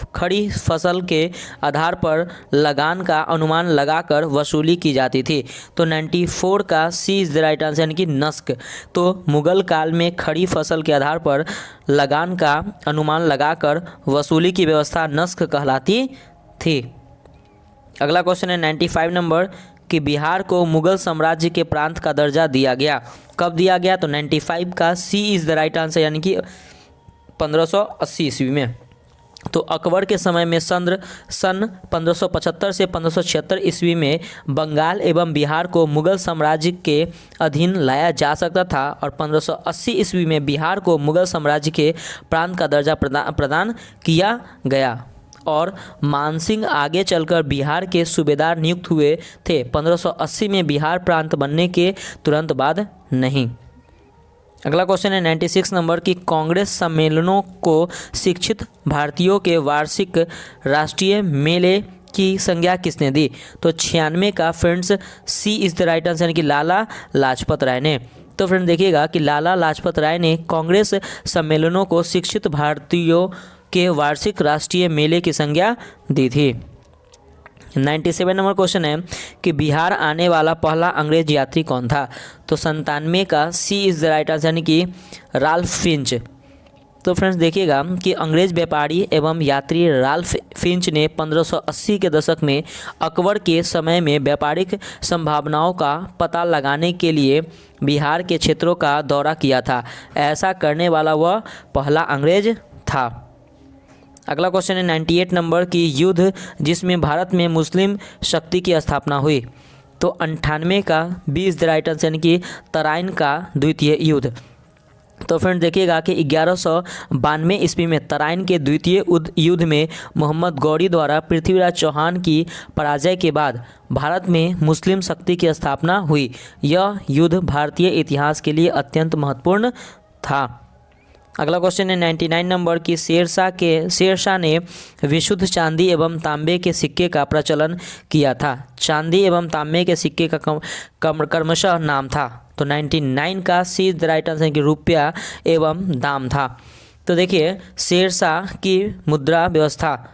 खड़ी फसल के आधार पर लगान का अनुमान लगाकर वसूली की जाती थी, तो 94 का C is the right answer यानी कि नस्क। तो मुगल काल में खड़ी फसल के आधार पर लगान का अनुमान लगाकर वसूली की व्यवस्था नस्क कहलाती थी। अगला क्वेश्चन है 95 नंबर कि बिहार को मुगल साम्राज्य के प्रांत का दर्जा दिया गया, कब दिया गया, तो 95 का C is the right answer यानी कि 1580 ईस्वी में। तो अकबर के समय में सन 1575 से 1576 ईस्वी में बंगाल एवं बिहार को मुगल साम्राज्य के अधीन लाया जा सकता था और 1580 ईस्वी में बिहार को मुगल साम्राज्य के प्रांत का दर्जा प्रदान किया गया और मानसिंह आगे चलकर बिहार के सूबेदार नियुक्त हुए थे, 1580 में बिहार प्रांत बनने के तुरंत बाद नहीं। अगला क्वेश्चन है 96 नंबर की कांग्रेस सम्मेलनों को शिक्षित भारतीयों के वार्षिक राष्ट्रीय मेले की संज्ञा किसने दी, तो 96 का friends C is the right answer यानी कि लाला लाजपत राय ने। तो फ्रेंड देखिएगा कि लाला लाजपत राय ने कांग्रेस सम्मेलनों को शिक्षित भारतीयों के वार्षिक राष्ट्रीय मेले की संज्ञा दी थी। 97 नंबर क्वेश्चन है कि बिहार आने वाला पहला अंग्रेज यात्री कौन था, तो 97 का C is the right answer यानी कि राल्फ फिंच। तो फ्रेंड्स देखिएगा कि अंग्रेज व्यापारी एवं यात्री राल्फ फिंच ने 1580 के दशक में अकबर के समय में व्यापारिक संभावनाओं का पता लगाने के लिए बिहार के क्षेत्रों का दौरा किया था। ऐसा करने वाला वह पहला अंग्रेज था। अगला क्वेश्चन है 98 नंबर की युद्ध जिसमें भारत में मुस्लिम शक्ति की स्थापना हुई, तो 98 का B is the right answer यानी कि तराइन का द्वितीय युद्ध। तो फ्रेंड देखिएगा कि 1192 ईस्वी में तराइन के द्वितीय युद्ध में मोहम्मद गौरी द्वारा पृथ्वीराज चौहान की पराजय के बाद भारत में मुस्लिम शक्ति की स्थापना हुई। यह युद्ध भारतीय इतिहास के लिए अत्यंत महत्वपूर्ण था। अगला क्वेश्चन है 99 नंबर की शेरशाह ने विशुद्ध चांदी एवं तांबे के सिक्के का प्रचलन किया था। चांदी एवं तांबे के सिक्के का क्रमशः नाम था, तो 99 का C is the right answer कि रुपया एवं दाम था। तो देखिए शेरशाह की मुद्रा व्यवस्था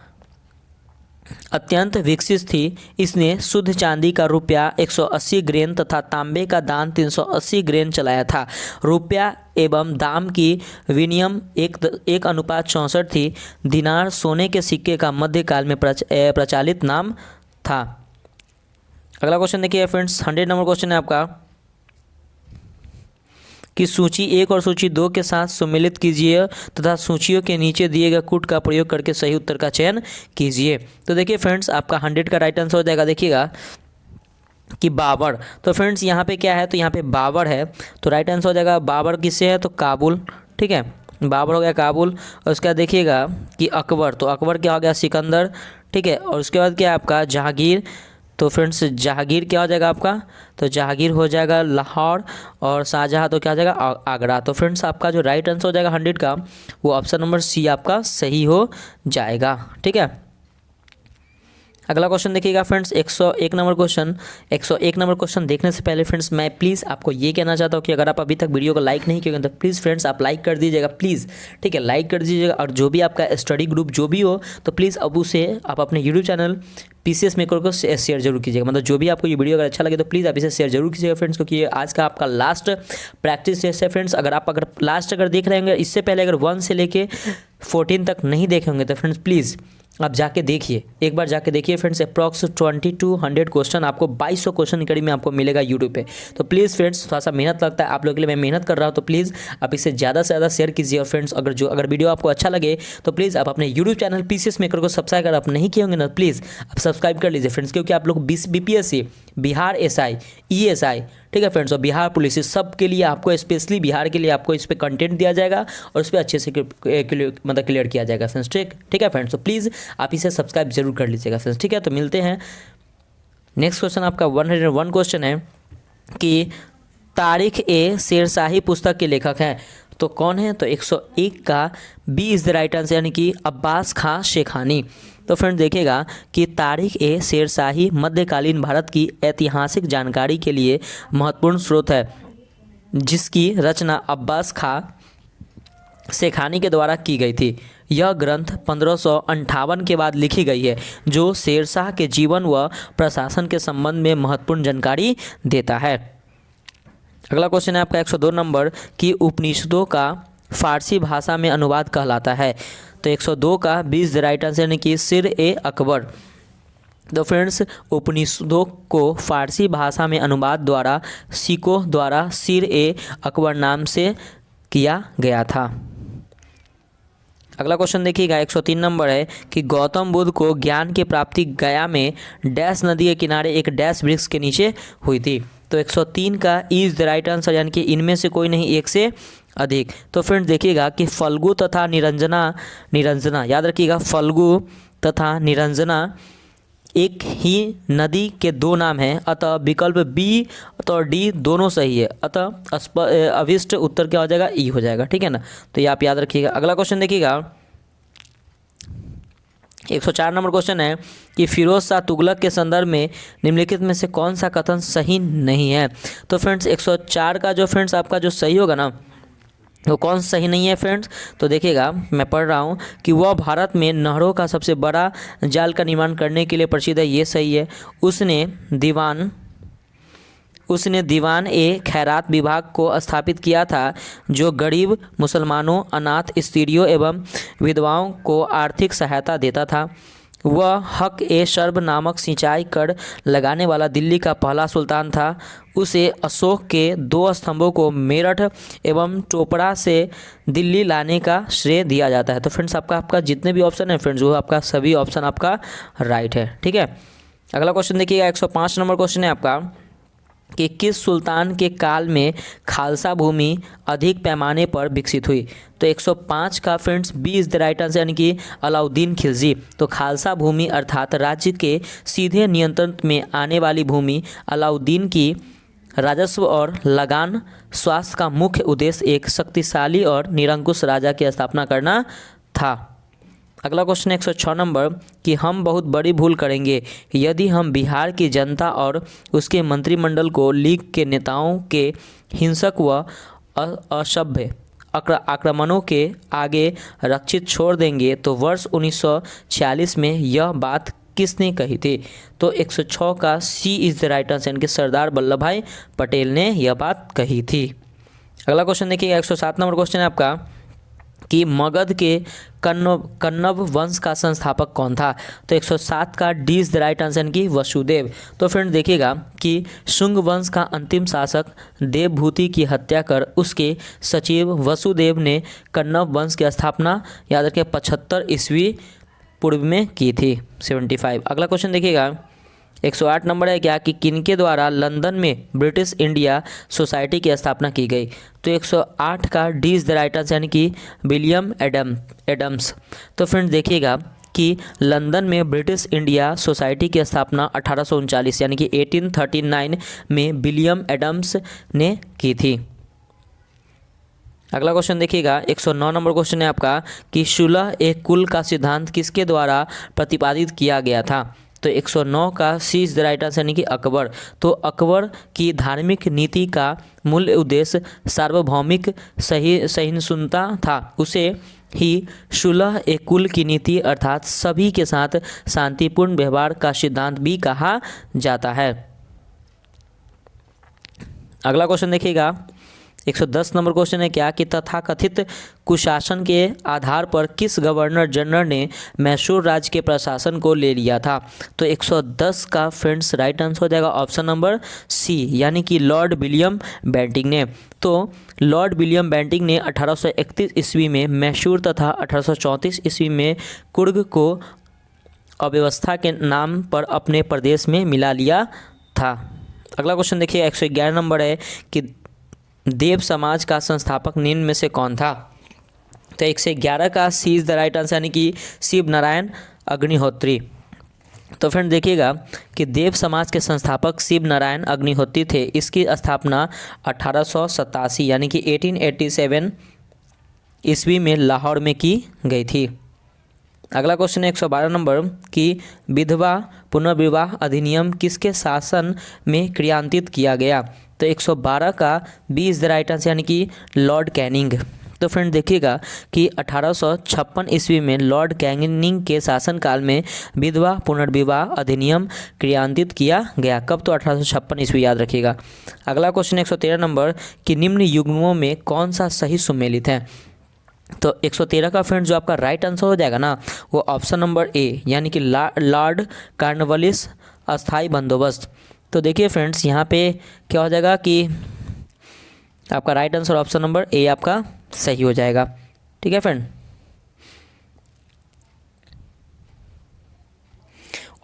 अत्यंत विकसित थी। इसने शुद्ध चांदी का रुपया 180 ग्रेन तथा तांबे का दान 380 ग्रेन चलाया था। रुपया एवं दाम की विनिमय 1:64 थी। दिनार सोने के सिक्के का मध्यकाल में प्रचलित नाम था। अगला क्वेश्चन देखिए फ्रेंड्स 100 नंबर क्वेश्चन है आपका कि सूची 1 और सूची 2 के साथ सम्मिलित कीजिए तथा सूचियों के नीचे दिए गए कूट का प्रयोग करके सही उत्तर का चयन कीजिए। तो देखिए फ्रेंड्स आपका 100 का राइट आंसर हो जाएगा, देखिएगा कि बाबर। तो फ्रेंड्स यहाँ पे क्या है, तो यहाँ पे बाबर है, तो राइट आंसर हो जाएगा बाबर किससे है, तो काबुल। ठीक है, बाबर हो गया काबुल। और उसके बाद देखिएगा कि अकबर, तो अकबर क्या हो गया, सिकंदर। ठीक है, और उसके बाद क्या है आपका जहांगीर। तो फ्रेंड्स जहांगीर क्या हो जाएगा आपका, तो जहांगीर हो जाएगा लाहौर। और शाहजहाँ तो क्या हो जाएगा आगरा। तो फ्रेंड्स आपका जो राइट आंसर हो जाएगा 100 का वो ऑप्शन नंबर सी आपका सही हो जाएगा। ठीक है, अगला क्वेश्चन देखिएगा friends, 101 number question. 101 number question देखने से पहले फ्रेंड्स मैं प्लीज़ आपको ये कहना चाहता हूँ कि अगर आप अभी तक वीडियो को लाइक नहीं किए तो प्लीज़ फ्रेंड्स आप लाइक कर दीजिएगा प्लीज़, ठीक है, लाइक कर दीजिएगा। और जो भी आपका स्टडी ग्रुप जो भी हो तो प्लीज़ अब उसे आप अपने यूट्यूब चैनल पीसीएस मेकर को शेयर जरूर कीजिएगा। मतलब जो भी आपको ये वीडियो अगर अच्छा लगे तो प्लीज़ आप इसे शेयर जरूर कीजिएगा फ्रेंड्स, क्योंकि ये आज का आपका लास्ट प्रैक्टिस टेस्ट है फ्रेंड्स। अगर लास्ट देख रहे होंगे, इससे पहले अगर 1 से लेके 14 तक नहीं देखे होंगे तो फ्रेंड्स प्लीज़ आप जाके देखिए, एक बार जाके देखिए फ्रेंड्स। अप्रॉक्स 2200 क्वेश्चन आपको 2200 क्वेश्चन के करीब में आपको मिलेगा यूट्यूब पे। तो प्लीज़ फ्रेंड्स थोड़ा सा मेहनत लगता है आप लोगों के लिए, मैं मेहनत कर रहा हूँ, तो प्लीज़ आप इसे ज़्यादा से ज़्यादा शेयर कीजिए। और फ्रेंड्स अगर वीडियो आपको अच्छा लगे तो प्लीज़ आप अपने यूट्यूब चैनल पीसीएस मेकर को सब्सक्राइब अगर आप नहीं किए होंगे ना प्लीज़ आप सब्सक्राइब कर लीजिए फ्रेंड्स, क्योंकि आप लोग बीपीएससी, बिहार एसआई, ईएसआई, ठीक है फ्रेंड्स, और बिहार पुलिस, सब के लिए आपको स्पेशली बिहार के लिए आपको इस पर कंटेंट दिया जाएगा और उस पर अच्छे से क्लियर किया जाएगा फ्रेंड्स, ठीक है फ्रेंड्स। तो प्लीज़ आप इसे सब्सक्राइब जरूर कर लीजिएगा फ्रेंड्स, ठीक है। तो मिलते हैं नेक्स्ट क्वेश्चन। आपका 101 क्वेश्चन है कि तारिक ए शेरशाही पुस्तक के लेखक हैं, तो कौन है? तो 101 का B is the right answer, यानी कि अब्बास खां शेखानी। तो फ्रेंड देखिएगा कि तारिक ए शेरशाही मध्यकालीन भारत की ऐतिहासिक जानकारी के लिए महत्वपूर्ण स्रोत है, जिसकी रचना अब्बास खां शेखानी के द्वारा की गई थी। यह ग्रंथ 1558 के बाद लिखी गई है, जो शेरशाह के जीवन व प्रशासन के संबंध में महत्वपूर्ण जानकारी देता है। अगला क्वेश्चन है आपका 102 नंबर कि उपनिषदों का फारसी भाषा में अनुवाद कहलाता है। तो 102 का 20 द राइट आंसर, यानी कि सिर ए अकबर। तो फ्रेंड्स उपनिषदों को फारसी भाषा में अनुवाद द्वारा सिखों द्वारा सिर ए अकबर नाम से किया गया था। अगला क्वेश्चन देखिएगा 103 नंबर है कि गौतम बुद्ध को ज्ञान की प्राप्ति गया में डैश नदी के किनारे एक डैश वृक्ष के नीचे हुई थी। तो 103 का इज़ द राइट आंसर, यानी कि इनमें से कोई नहीं, एक से अधिक। तो फ्रेंड्स देखिएगा कि फल्गु तथा निरंजना याद रखिएगा, फल्गु तथा निरंजना एक ही नदी के दो नाम हैं, अतः विकल्प बी और डी दोनों सही है, अतः अभिष्ट उत्तर क्या हो जाएगा? ई हो जाएगा, ठीक है ना। तो ये आप याद रखिएगा। अगला क्वेश्चन देखिएगा 104 नंबर क्वेश्चन है कि फिरोज शाह तुगलक के संदर्भ में निम्नलिखित में से कौन सा कथन सही नहीं है। तो फ्रेंड्स 104 का जो फ्रेंड्स आपका जो सही होगा ना वो कौन सही नहीं है फ्रेंड्स? तो देखिएगा मैं पढ़ रहा हूँ कि वह भारत में नहरों का सबसे बड़ा जाल का निर्माण करने के लिए प्रसिद्ध है, ये सही है। उसने दीवान ए खैरात विभाग को स्थापित किया था, जो गरीब मुसलमानों, अनाथ स्त्रियों एवं विधवाओं को आर्थिक सहायता देता था। वह हक ए शर्ब नामक सिंचाई कर लगाने वाला दिल्ली का पहला सुल्तान था। उसे अशोक के 2 स्तंभों को मेरठ एवं चोपड़ा से दिल्ली लाने का श्रेय दिया जाता है। तो फ्रेंड्स आपका जितने भी ऑप्शन है फ्रेंड्स वो आपका सभी ऑप्शन आपका राइट है, ठीक है। अगला क्वेश्चन देखिएगा 105 नंबर क्वेश्चन है आपका कि किस सुल्तान के काल में खालसा भूमि अधिक पैमाने पर विकसित हुई। तो 105 का friends B is the right answer, यानी कि अलाउद्दीन खिलजी। तो खालसा भूमि अर्थात राज्य के सीधे नियंत्रण में आने वाली भूमि अलाउद्दीन की राजस्व और लगान स्वास्थ्य का मुख्य उद्देश्य एक शक्तिशाली और निरंकुश राजा की स्थापना करना था। अगला क्वेश्चन 106 नंबर कि हम बहुत बड़ी भूल करेंगे यदि हम बिहार की जनता और उसके मंत्रिमंडल को लीग के नेताओं के हिंसक व असभ्य आक्रमणों के आगे रक्षित छोड़ देंगे। तो वर्ष 1946 में यह बात किसने कही थी? तो 106 का C is the right answer, यानी कि सरदार वल्लभ भाई पटेल ने यह बात कही थी। अगला क्वेश्चन देखिएगा 107 नंबर क्वेश्चन है आपका कि मगध के कन्नव वंश का संस्थापक कौन था। तो 107 का D is the right answer की वसुदेव। तो फ्रेंड देखिएगा कि शुंग वंश का अंतिम शासक देवभूति की हत्या कर उसके सचिव वसुदेव ने कन्नव वंश की स्थापना याद रखिए 75 ईस्वी पूर्व में की थी 75। अगला क्वेश्चन देखिएगा 108 नंबर है क्या कि किनके द्वारा लंदन में ब्रिटिश इंडिया सोसाइटी की स्थापना की गई। तो 108 का D is the right answer, यानी कि विलियम एडम्स। तो फ्रेंड्स देखिएगा कि लंदन में ब्रिटिश इंडिया सोसाइटी की स्थापना 1839 यानी कि 1839 में विलियम एडम्स ने की थी। अगला क्वेश्चन देखिएगा 109 नंबर क्वेश्चन है आपका कि 16 एक कुल का सिद्धांत किसके द्वारा प्रतिपादित किया गया था। तो 109 का C is the right answer यानी कि अकबर। तो अकबर की धार्मिक नीति का मूल उद्देश्य सार्वभौमिक सहिष्णुता था। उसे ही सुलह ए कुल की नीति अर्थात सभी के साथ शांतिपूर्ण व्यवहार का सिद्धांत भी कहा जाता है। अगला क्वेश्चन देखिएगा, 110 नंबर क्वेश्चन है क्या कि तथाकथित कुशासन के आधार पर किस गवर्नर जनरल ने मैसूर राज्य के प्रशासन को ले लिया था। तो 110 का फ्रेंड्स राइट आंसर हो जाएगा ऑप्शन नंबर सी यानी कि लॉर्ड विलियम बेंटिंक ने। तो लॉर्ड विलियम बेंटिंक ने 1831 ईस्वी में मैसूर तथा 1834 ईस्वी में कुर्ग को अव्यवस्था के नाम पर अपने प्रदेश में मिला लिया था। अगला क्वेश्चन देखिए 111 नंबर है कि देव समाज का संस्थापक निम्न में से कौन था। तो 111 का C is the right answer यानी कि शिव नारायण अग्निहोत्री। तो फ्रेंड देखिएगा कि देव समाज के संस्थापक शिव नारायण अग्निहोत्री थे। इसकी स्थापना 1887 यानी कि 1887 ईस्वी में लाहौर में की गई थी। अगला क्वेश्चन है 112 नंबर कि विधवा पुनर्विवाह अधिनियम किसके शासन में क्रियान्वित किया गया। तो 112 का B is the right answer यानी कि लॉर्ड कैनिंग। तो फ्रेंड देखिएगा कि 1856 ईस्वी में लॉर्ड कैनिंग के शासनकाल में विधवा पुनर्विवाह अधिनियम क्रियान्वित किया गया। कब? तो 1856 ईस्वी, याद रखिएगा। अगला क्वेश्चन 113 नंबर कि निम्न युग्मों में कौन सा सही सुमेलित है। तो 113 का फ्रेंड जो आपका राइट आंसर हो जाएगा ना वो ऑप्शन नंबर ए यानी कि लॉर्ड कॉर्नवालिस अस्थाई बंदोबस्त। तो देखिए फ्रेंड्स यहाँ पे क्या हो जाएगा कि आपका right answer option number A आपका सही हो जाएगा। ठीक है फ्रेंड।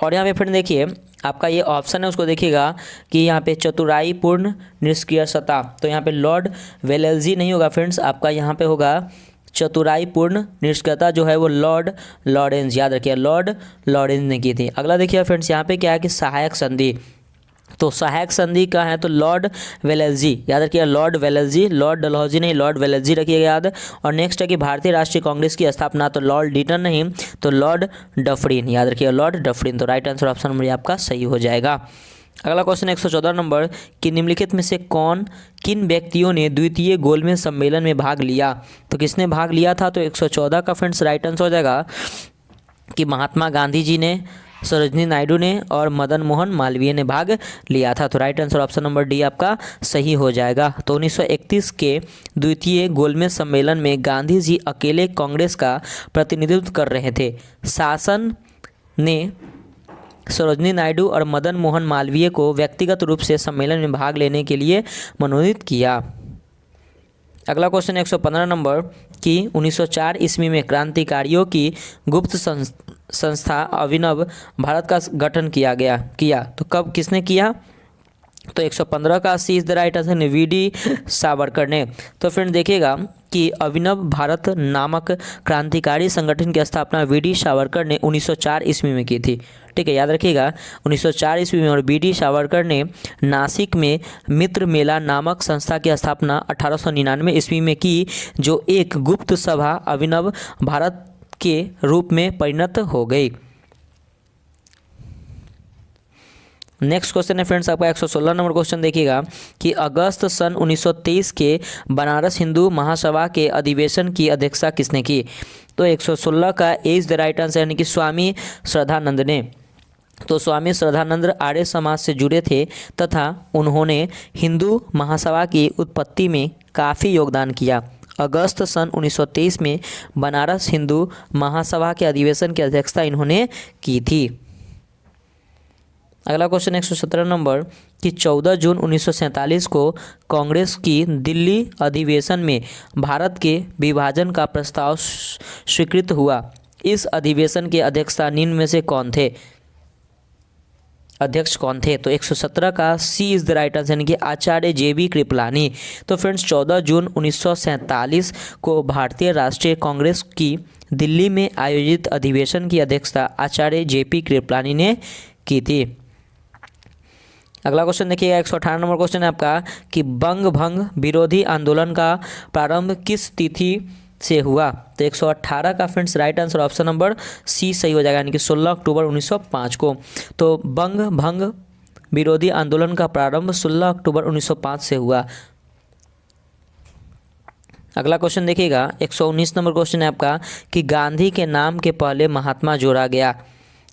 और यहाँ पे फ्रेंड देखिए आपका ये ऑप्शन है उसको देखिएगा कि यहाँ पे चतुराई पूर्ण निष्क्रियता। तो यहाँ पे लॉर्ड वेलेस्ली नहीं होगा फ्रेंड्स, आपका यहाँ पे होगा चतुराई पूर्ण निष्क्रियता जो है वो लॉर्ड लॉरेंस, याद रखिए लॉर्ड लॉरेंस ने की थी। अगला देखिए फ्रेंड्स यहाँ पे क्या है कि सहायक संधि। तो सहायक संधि का है तो लॉर्ड वेलेस्ली, याद रखिए लॉर्ड वेलेस्ली, लॉर्ड डलहौजी नहीं लॉर्ड वेलेस्ली रखिएगा याद। और नेक्स्ट है कि भारतीय राष्ट्रीय कांग्रेस की स्थापना, तो लॉर्ड डीटन नहीं तो लॉर्ड डफरिन, याद रखिए लॉर्ड डफरिन। तो राइट आंसर ऑप्शन नंबर आपका सही हो जाएगा। अगला क्वेश्चन 114 नंबर कि निम्नलिखित में से किन व्यक्तियों ने द्वितीय गोलमेज सम्मेलन में भाग लिया। तो किसने भाग लिया था। तो 114 का फ्रेंड्स राइट आंसर हो जाएगा कि महात्मा गांधी जी ने, सरोजिनी नायडू ने और मदन मोहन मालवीय ने भाग लिया था। तो right answer option number D आपका सही हो जाएगा। तो 1931 के द्वितीय गोलमेज सम्मेलन में गांधी जी अकेले कांग्रेस का प्रतिनिधित्व कर रहे थे। शासन ने सरोजिनी नायडू और मदन मोहन मालवीय को व्यक्तिगत रूप से सम्मेलन में भाग लेने के लिए मनोनीत किया। अगला क्वेश्चन 115 नंबर कि 1904 ईस्वी में क्रांतिकारियों की गुप्त संस्था अभिनव भारत का गठन किया। तो कब किसने किया। तो 115 का C is the right answer V D. Savarkar ने। तो फ्रेंड देखिएगा कि अभिनव भारत नामक क्रांतिकारी संगठन की स्थापना वी.डी. सावरकर ने 1904 ईस्वी में की थी। ठीक है, याद रखिएगा 1904 ईस्वी में। और वी.डी. सावरकर ने नासिक में मित्र मेला नामक संस्था की स्थापना 1899 ईस्वी में की, जो एक गुप्त सभा अभिनव भारत के रूप में परिणत हो गई। नेक्स्ट क्वेश्चन है फ्रेंड्स आपका 116 नंबर क्वेश्चन देखिएगा कि अगस्त सन 1923 के बनारस हिंदू महासभा के अधिवेशन की अध्यक्षता किसने की। तो 116 का ए इज द राइट आंसर यानी कि स्वामी श्रद्धानंद ने। तो स्वामी श्रद्धानंद आर्य समाज से जुड़े थे तथा उन्होंने हिंदू महासभा की उत्पत्ति में काफ़ी योगदान किया। अगस्त सन 1923 में बनारस हिंदू महासभा के अधिवेशन की अध्यक्षता इन्होंने की थी। अगला क्वेश्चन 117 नंबर कि 14 जून 1947 को कांग्रेस की दिल्ली अधिवेशन में भारत के विभाजन का प्रस्ताव स्वीकृत हुआ। इस अधिवेशन के अध्यक्षता निम्न में से अध्यक्ष कौन थे। तो 117 का C is the right answer यानी कि आचार्य जे.बी. कृपलानी। तो फ्रेंड्स 14 जून 1947 को भारतीय राष्ट्रीय कांग्रेस की दिल्ली में आयोजित अधिवेशन की अध्यक्षता आचार्य जे.पी. कृपलानी ने की थी। अगला क्वेश्चन देखिएगा 118 नंबर क्वेश्चन है आपका कि बंग भंग विरोधी आंदोलन का प्रारंभ किस तिथि से हुआ? तो 118 का friends right answer option number C सही हो जाएगा, यानी कि 16 अक्टूबर 1905 को। तो भंग विरोधी आंदोलन का प्रारंभ 16 अक्टूबर 1905 से हुआ। अगला क्वेश्चन देखिएगा, 119 नंबर क्वेश्चन है आपका कि गांधी के नाम के पहले महात्मा जोड़ा गया।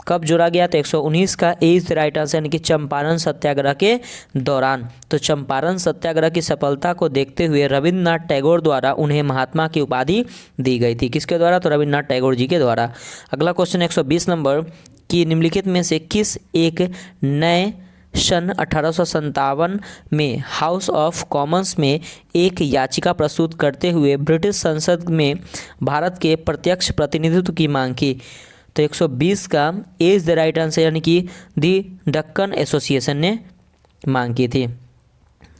कब जोड़ा गया? तो 119 का ए इज द राइट आंसर, यानी कि चंपारण सत्याग्रह के दौरान। तो चंपारण सत्याग्रह की सफलता को देखते हुए रविंद्रनाथ टैगोर द्वारा उन्हें महात्मा की उपाधि दी गई थी। किसके द्वारा? तो रविंद्रनाथ टैगोर जी के द्वारा। अगला क्वेश्चन 120 नंबर कि निम्नलिखित में से किस एक नए सन 1857 में हाउस ऑफ कॉमन्स में एक याचिका प्रस्तुत करते हुए ब्रिटिश संसद में भारत के प्रत्यक्ष प्रतिनिधित्व की मांग की? तो 120 का ए इज द राइट आंसर, यानी कि दी डक्कन एसोसिएशन ने मांग की थी।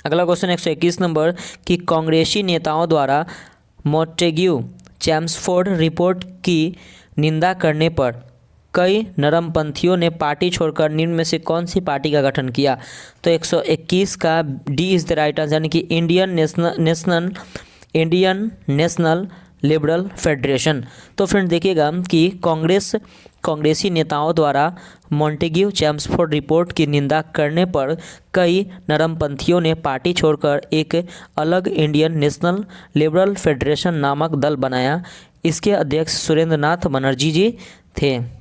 अगला क्वेश्चन 121 नंबर कि कांग्रेसी नेताओं द्वारा मोंटेग्यू चैम्सफोर्ड रिपोर्ट की निंदा करने पर कई नरमपंथियों ने पार्टी छोड़कर निम्न में से कौन सी पार्टी का गठन किया? तो 121 का D is the right answer, यानी कि इंडियन नेशनल लिबरल फेडरेशन। तो फ्रेंड देखिएगा कि कांग्रेसी नेताओं द्वारा मोंटेग्यू चैम्सफोर्ड रिपोर्ट की निंदा करने पर कई नरमपंथियों ने पार्टी छोड़कर एक अलग इंडियन नेशनल लिबरल फेडरेशन नामक दल बनाया। इसके अध्यक्ष सुरेंद्र नाथ बनर्जी जी थे।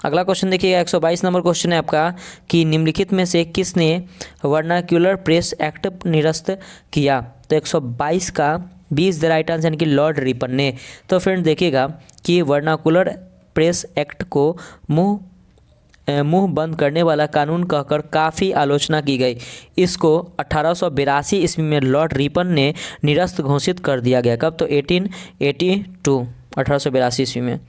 अगला क्वेश्चन देखिएगा, 122 नंबर क्वेश्चन है आपका कि निम्नलिखित में से किसने वर्नाक्यूलर प्रेस एक्ट निरस्त किया? तो 122 का B is the right answer, यानी कि लॉर्ड रिपन ने। तो फ्रेंड देखिएगा कि वर्नाकुलर प्रेस एक्ट को मुंह बंद करने वाला कानून कहकर काफ़ी आलोचना की गई। इसको 1882 ईस्वी में लॉर्ड रिपन ने निरस्त घोषित कर दिया गया। कब? तो 1882 ईस्वी में।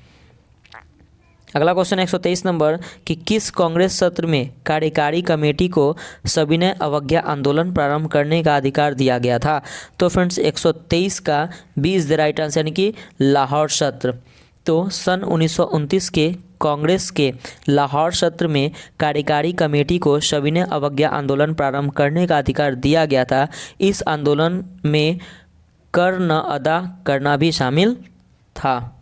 अगला क्वेश्चन 123 नंबर कि किस कांग्रेस सत्र में कार्यकारी कमेटी को सविनय अवज्ञा आंदोलन प्रारंभ करने का अधिकार दिया गया था? तो फ्रेंड्स 123 का B is the right answer, यानी कि लाहौर सत्र। तो सन 1929 के कांग्रेस के लाहौर सत्र में कार्यकारी कमेटी को सविनय अवज्ञा आंदोलन प्रारंभ करने का अधिकार दिया गया था। इस आंदोलन में कर न अदा करना भी शामिल था।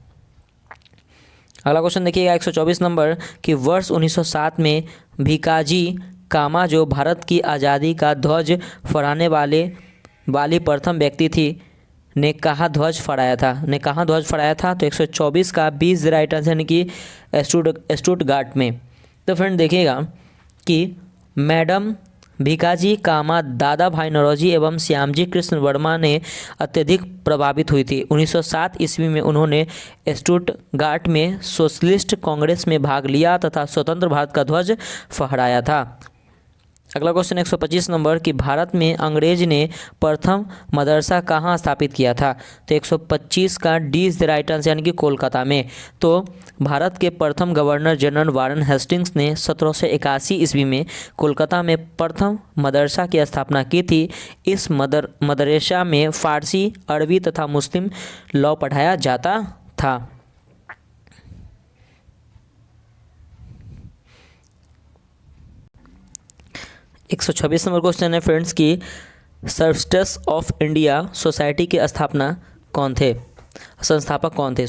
अगला क्वेश्चन देखिएगा 124 नंबर कि वर्ष 1907 में भिकाजी कामा जो भारत की आज़ादी का ध्वज फहराने वाली प्रथम व्यक्ति थी ने कहाँ ध्वज फहराया था? तो 124 का B is the right answer, यानी कि स्टुटगार्ट में। तो फ्रेंड देखिएगा कि मैडम भिकाजी कामा दादा भाई नौरोजी एवं श्यामजी कृष्ण वर्मा ने अत्यधिक प्रभावित हुई थी। 1907 ईस्वी में उन्होंने स्टुटगार्ट में सोशलिस्ट कांग्रेस में भाग लिया तथा स्वतंत्र भारत का ध्वज फहराया था। अगला क्वेश्चन 125 नंबर कि भारत में अंग्रेज ने प्रथम मदरसा कहाँ स्थापित किया था? तो 125 का D is the right answer, यानी कि कोलकाता में। तो भारत के प्रथम गवर्नर जनरल वारन हेस्टिंग्स ने 1781 ईस्वी में कोलकाता में प्रथम मदरसा की स्थापना की थी। इस मदरसा में फ़ारसी, अरबी तथा मुस्लिम लॉ पढ़ाया जाता था। 126 नंबर क्वेश्चन है फ्रेंड्स कि सर्वस्टेस ऑफ इंडिया सोसाइटी के संस्थापक कौन थे?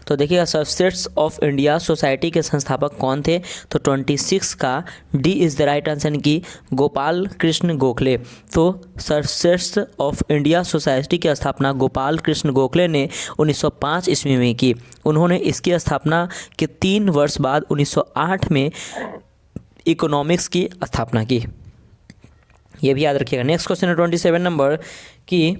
तो देखिएगा सर्वस्टेस ऑफ इंडिया सोसाइटी के संस्थापक कौन थे? तो 26 का D is the right answer, कि गोपाल कृष्ण गोखले। तो सर्वस्टेस ऑफ इंडिया सोसाइटी की स्थापना गोपाल कृष्ण गोखले ने 1905 ईस्वी में की। उन्होंने इसकी स्थापना के 3 वर्ष बाद 1908 में इकोनॉमिक्स की स्थापना की। ये भी याद रखिएगा। नेक्स्ट क्वेश्चन है 27 नंबर कि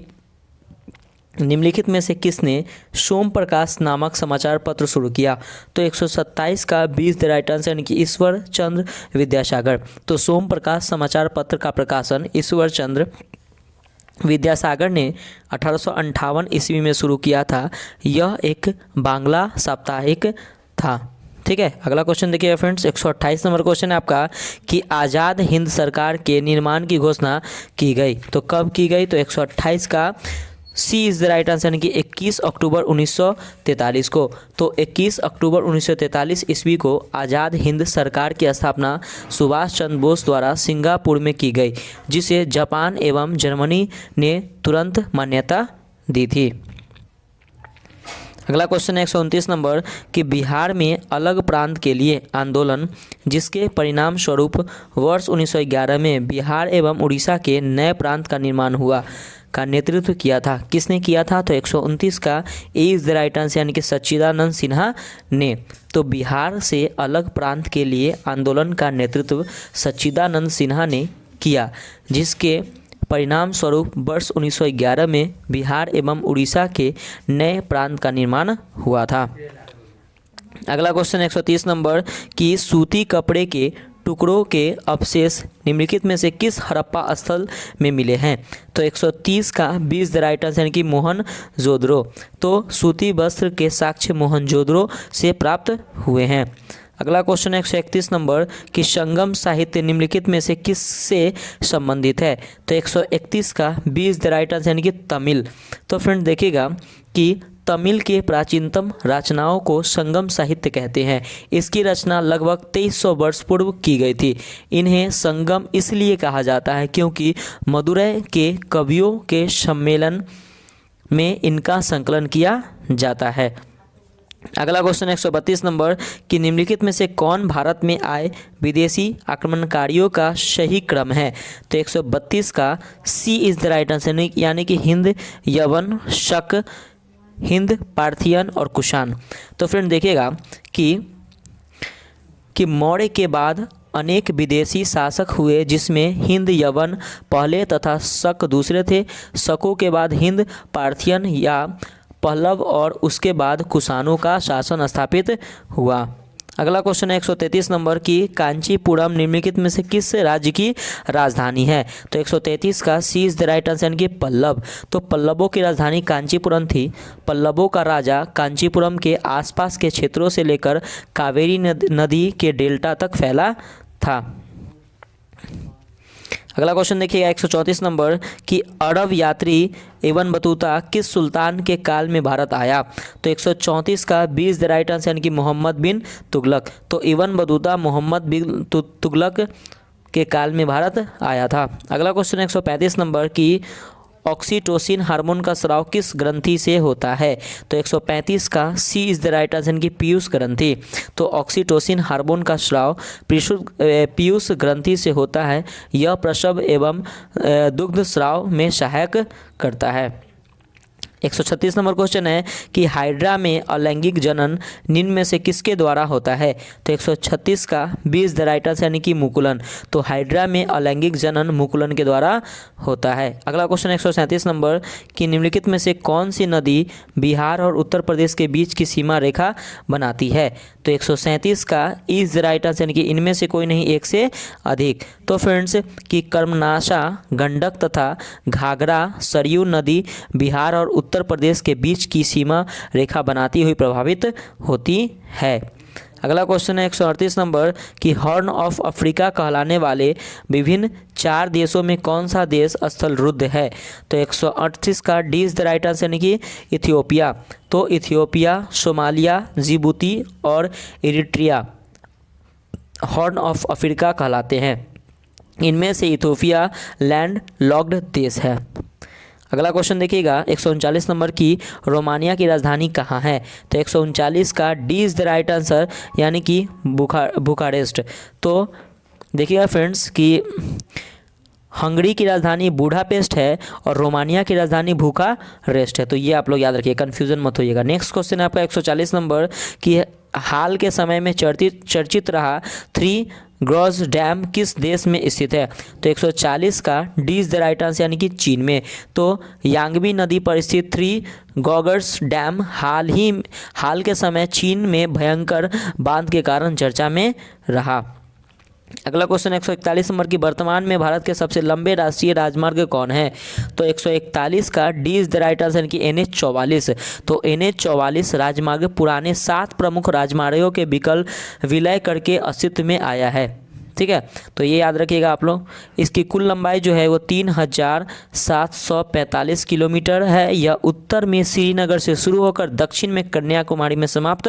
निम्नलिखित में से किसने सोम प्रकाश नामक समाचार पत्र शुरू किया? तो 127 का B is the right answer, यानी कि ईश्वर चंद्र विद्यासागर। तो सोम प्रकाश समाचार पत्र का प्रकाशन ईश्वर चंद्र विद्यासागर ने 1858 ईस्वी में शुरू किया था। यह एक बांग्ला साप्ताहिक था। ठीक है। अगला क्वेश्चन देखिए फ्रेंड्स, 128 नंबर क्वेश्चन है आपका कि आज़ाद हिंद सरकार के निर्माण की घोषणा की गई। तो कब की गई? तो 128 का C is the right answer, यानी कि 21 अक्टूबर 1943 को। तो 21 अक्टूबर 1943 ईस्वी को आज़ाद हिंद सरकार की स्थापना सुभाष चंद्र बोस द्वारा सिंगापुर में की गई, जिसे जापान एवं जर्मनी ने तुरंत मान्यता दी थी। अगला क्वेश्चन है 129 नंबर कि बिहार में अलग प्रांत के लिए आंदोलन जिसके परिणाम स्वरूप वर्ष 1911 में बिहार एवं उड़ीसा के नए प्रांत का निर्माण हुआ का नेतृत्व किया था। किसने किया था? तो 129 का ए इज द राइट आंसर यानी कि सच्चिदानंद सिन्हा ने। तो बिहार से अलग प्रांत के लिए आंदोलन का नेतृत्व सच्चिदानंद सिन्हा ने किया, जिसके परिणाम स्वरूप वर्ष 1911 में बिहार एवं उड़ीसा के नए प्रांत का निर्माण हुआ था। अगला क्वेश्चन 130 नंबर कि सूती कपड़े के टुकड़ों के अवशेष निम्नलिखित में से किस हड़प्पा स्थल में मिले हैं? तो 130 का 20 द राइट आंसर यानी कि मोहनजोदड़ो। तो सूती वस्त्र के साक्ष्य मोहनजोदड़ो से प्राप्त हुए हैं। अगला क्वेश्चन 131 नंबर कि संगम साहित्य निम्नलिखित में से किस से संबंधित है? तो 131 का 20 द राइट आंसर यानी कि तमिल। तो फ्रेंड देखिएगा कि तमिल के प्राचीनतम रचनाओं को संगम साहित्य कहते हैं। इसकी रचना लगभग 2300 वर्ष पूर्व की गई थी। इन्हें संगम इसलिए कहा जाता है क्योंकि मदुरै के कवियों के सम्मेलन में इनका संकलन किया जाता है। अगला क्वेश्चन 132 नंबर कि निम्नलिखित में से कौन भारत में आए विदेशी आक्रमणकारियों का सही क्रम है? तो 132 का C is the right answer यानी कि हिंद, यवन, शक, हिंद, पार्थियन और कुषाण। तो फ्रेंड देखिएगा कि मौर्य के बाद अनेक विदेशी शासक हुए जिसमें हिंद, यवन पहले तथा शक दूसरे थे। शकों के बाद हिंद, पार्थियन या पल्लव और उसके बाद कुषाणों का शासन स्थापित हुआ। अगला क्वेश्चन है 133 नंबर की कांचीपुरम निम्नलिखित में से किस राज्य की राजधानी है? तो 133 का C is the right answer यानी कि पल्लव। तो पल्लवों की राजधानी कांचीपुरम थी। पल्लवों का राजा कांचीपुरम के आसपास के क्षेत्रों से लेकर कावेरी नदी के डेल्टा तक फैला था। अगला क्वेश्चन देखिएगा 134 नंबर कि अरब यात्री इब्न बतूता किस सुल्तान के काल में भारत आया? तो 134 का 20 द राइट आंसर यानी कि मोहम्मद बिन तुगलक। तो इब्न बतूता मोहम्मद बिन तुगलक के काल में भारत आया था। अगला क्वेश्चन 135 नंबर की ऑक्सीटोसिन हार्मोन का स्राव किस ग्रंथि से होता है? तो 135 का C is the right answer की पीयूष ग्रंथि। तो ऑक्सीटोसिन हार्मोन का स्राव पीयूष ग्रंथि से होता है। यह प्रसव एवं दुग्ध स्राव में सहायक करता है। 136 नंबर क्वेश्चन है कि हाइड्रा में अलैंगिक जनन निम्न में से किसके द्वारा होता है? तो 136 का 20 द राइट आंसर यानी कि मुकुलन। तो हाइड्रा में अलैंगिक जनन मुकुलन के द्वारा होता है। अगला क्वेश्चन 137 नंबर कि निम्नलिखित में से कौन सी नदी बिहार और उत्तर प्रदेश के बीच की सीमा रेखा बनाती है? तो 137 का इज द राइट आंसर यानी कि इनमें से कोई नहीं, एक से अधिक। तो फ्रेंड्स कि कर्मनाशा, गंडक तथा घाघरा सरयू नदी बिहार और उत्तर प्रदेश के बीच की सीमा रेखा बनाती हुई प्रभावित होती है। अगला क्वेश्चन है 138 नंबर कि हॉर्न ऑफ अफ्रीका कहलाने वाले विभिन्न 4 देशों में कौन सा देश स्थल रुद्ध है? तो 138 का D is the right answer यानी कि इथियोपिया। तो इथियोपिया, सोमालिया, जिबूती और इरिट्रिया हॉर्न ऑफ अफ्रीका कहलाते हैं। इनमें से इथियोपिया लैंड लॉक्ड देश है। अगला क्वेश्चन देखिएगा 139 नंबर की रोमानिया की राजधानी कहाँ है? तो 139 का D is the right answer यानी कि बुखारेस्ट। तो देखिएगा फ्रेंड्स कि हंगरी की राजधानी बुडापेस्ट है और रोमानिया की राजधानी बुखारेस्ट है। तो ये आप लोग याद रखिए, कन्फ्यूजन मत होइएगा। नेक्स्ट क्वेश्चन है आपका 140 नंबर कि हाल के समय में चर्चित रहा थ्री ग्रॉस डैम किस देश में स्थित है? तो 140 का D is the right answer यानी कि चीन में। तो यांगबी नदी पर स्थित थ्री गॉगर्स डैम हाल के समय चीन में भयंकर बांध के कारण चर्चा में रहा। अगला क्वेश्चन 141 नंबर की वर्तमान में भारत के सबसे लंबे राष्ट्रीय राजमार्ग कौन है? तो 141 का D is the right answer की NH-44। तो NH-44 राजमार्ग पुराने 7 प्रमुख राजमार्गों के विलय करके अस्तित्व में आया है। ठीक है, तो ये याद रखिएगा आप लोग। इसकी कुल लंबाई जो है वो 3745 किलोमीटर है। यह उत्तर में श्रीनगर से शुरू होकर दक्षिण में कन्याकुमारी में समाप्त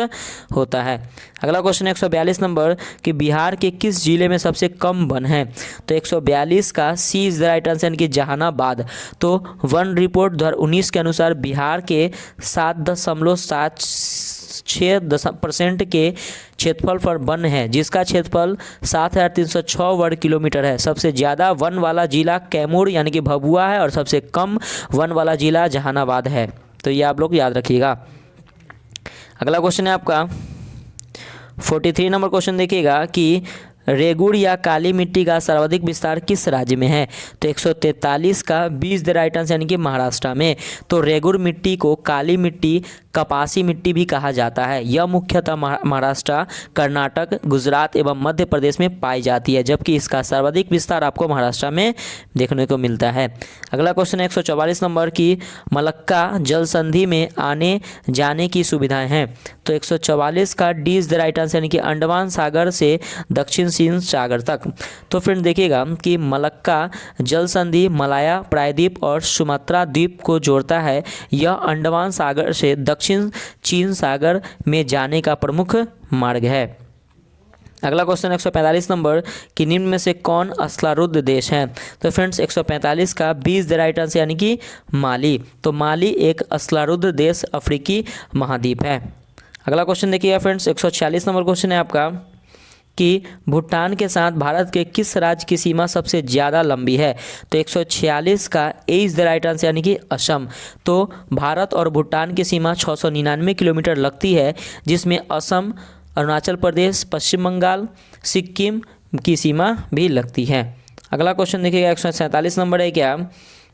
होता है। अगला क्वेश्चन 142 नंबर कि बिहार के किस जिले में सबसे कम वन है? तो 142 का C is the right answer यानी कि जहानाबाद। तो वन रिपोर्ट 2019 के अनुसार बिहार के 7.76% के क्षेत्रफल पर वन है, जिसका क्षेत्रफल 7306 वर्ग किलोमीटर है। सबसे ज़्यादा वन वाला जिला कैमूर यानी कि भभुआ है और सबसे कम वन वाला जिला जहानाबाद है। तो ये आप लोग याद रखिएगा। अगला क्वेश्चन है आपका 43 नंबर क्वेश्चन देखिएगा कि रेगुड़ या काली मिट्टी का सर्वाधिक विस्तार किस राज्य में है? तो 143 का 20 द राइट आंसर यानी कि महाराष्ट्र में। तो रेगुड़ मिट्टी को काली मिट्टी, कपासी मिट्टी भी कहा जाता है। यह मुख्यतः महाराष्ट्र, कर्नाटक, गुजरात एवं मध्य प्रदेश में पाई जाती है, जबकि इसका सर्वाधिक विस्तार आपको महाराष्ट्र में देखने को मिलता है। अगला क्वेश्चन 144 नंबर की मलक्का जल संधि में आने जाने की सुविधाएं हैं। तो 144 का D is the right answer यानी कि अंडमान सागर से दक्षिण चीन सागर तक। तो फ्रेंड देखिएगा कि मलक्का जल संधि मलाया प्रायद्वीप और सुमात्रा द्वीप को जोड़ता है। यह अंडमान सागर से दक्षिण चीन सागर में जाने का प्रमुख मार्ग है। अगला क्वेश्चन 145 नंबर कि निम्न में से कौन अस्लारुद्ध देश है? तो फ्रेंड्स 145 का 20 द राइट आंसर यानी कि माली। तो माली एक अस्लारुद्ध देश अफ्रीकी महाद्वीप है। अगला क्वेश्चन देखिएगा फ्रेंड्स 146 नंबर क्वेश्चन है आपका कि भूटान के साथ भारत के किस राज्य की सीमा सबसे ज़्यादा लंबी है? तो 146 का A is the right answer यानी कि असम। तो भारत और भूटान की सीमा 699 किलोमीटर लगती है, जिसमें असम, अरुणाचल प्रदेश, पश्चिम बंगाल, सिक्किम की सीमा भी लगती है। अगला क्वेश्चन देखिएगा 147 नंबर है क्या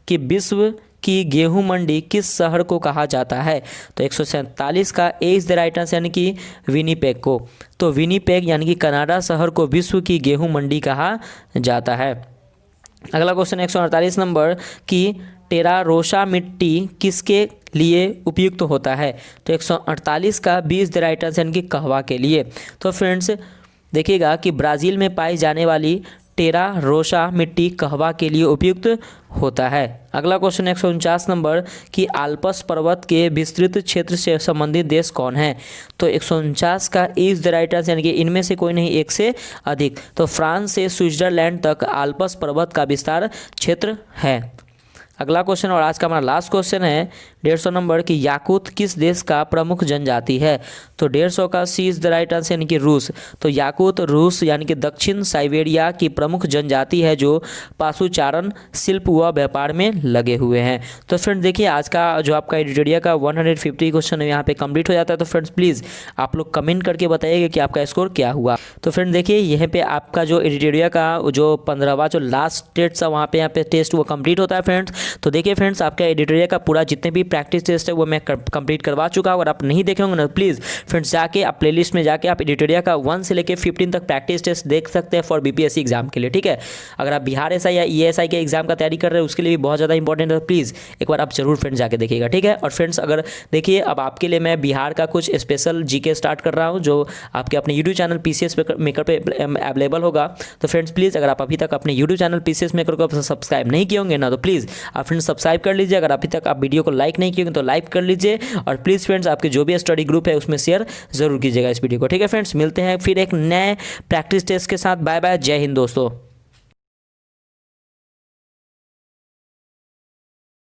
कि विश्व की गेहूं मंडी किस शहर को कहा जाता है? तो 147 का A is the right answer यानी कि विनीपेग को। तो विनीपेग यानी कि कनाडा शहर को विश्व की गेहूं मंडी कहा जाता है। अगला क्वेश्चन 148 नंबर कि टेरारोसा मिट्टी किसके लिए उपयुक्त होता है? तो 148 का 20 द राइट आंसर यानी कि कहवा के लिए। तो फ्रेंड्स देखिएगा कि ब्राज़ील में पाई जाने वाली टेरारोसा मिट्टी कहवा के लिए उपयुक्त होता है। अगला क्वेश्चन 149 नंबर कि आल्प्स पर्वत के विस्तृत क्षेत्र से संबंधित देश कौन है? तो 149 का इज द राइट आंसर यानी कि इनमें से कोई नहीं, एक से अधिक। तो फ्रांस से स्विट्जरलैंड तक आल्प्स पर्वत का विस्तार क्षेत्र है। अगला क्वेश्चन और आज का हमारा लास्ट क्वेश्चन है 150 नंबर कि याकूत किस देश का प्रमुख जनजाति है? तो 150 का C is the right answer यानी कि रूस। तो याकूत रूस यानी कि दक्षिण साइबेरिया की प्रमुख जनजाति है, जो पशुचारण, शिल्प व व्यापार में लगे हुए हैं। तो फ्रेंड्स देखिए आज का जो आपका एडिटोरिया का 150 क्वेश्चन यहाँ पे कंप्लीट हो जाता है। तो फ्रेंड्स प्लीज़ आप लोग कमेंट करके बताइएगा कि आपका स्कोर क्या हुआ। तो फ्रेंड देखिए यहाँ पे आपका जो एडिटोरिया का जो 15वां जो लास्ट टेस्ट था वहाँ पे यहाँ पे टेस्ट वो कंप्लीट होता है फ्रेंड्स। तो देखिए फ्रेंड्स आपका एडिटोरिया का पूरा जितने भी प्रैक्टिस टेस्ट है वो मैं कंप्लीट करवा चुका हूँ। अगर आप नहीं देखे होंगे ना प्लीज़ फ्रेंड्स जाके आप प्लेलिस्ट में जाके आप एडिटोरिया का 1 से लेकर 15 तक प्रैक्टिस टेस्ट देख सकते हैं फॉर बीपीएससी एग्जाम के लिए, ठीक है। अगर आप बिहार एसआई या ईएसआई के एग्जाम का तैयारी कर रहे हैं उसके लिए भी बहुत ज़्यादा इंपॉर्टेंट है, प्लीज़ एक बार आप जरूर फ्रेंड्स जाके देखिएगा, ठीक है। और फ्रेंड्स अगर देखिए अब आपके लिए मैं बिहार का कुछ स्पेशल जीके स्टार्ट कर रहा हूँ जो आपके अपने यूट्यूब चैनल पीसीएस मेकर पे अवेलेबल होगा। तो फ्रेंड्स प्लीज़ अगर आप अभी तक अपने यूट्यूब चैनल पीसीएस मेकर को सब्सक्राइब नहीं किए होंगे ना तो प्लीज़ आप फ्रेंड्स सब्सक्राइब कर लीजिए। अगर अभी तक आप वीडियो को लाइक नहीं किए होंगे तो लाइक कर लीजिए और प्लीज़ फ्रेंड्स आपके जो भी स्टडी ग्रुप है उसमें शेयर जरूर कीजिएगा इस वीडियो को, ठीक है फ्रेंड्स। मिलते हैं फिर एक नए प्रैक्टिस टेस्ट के साथ। बाय बाय, जय हिंद दोस्तों।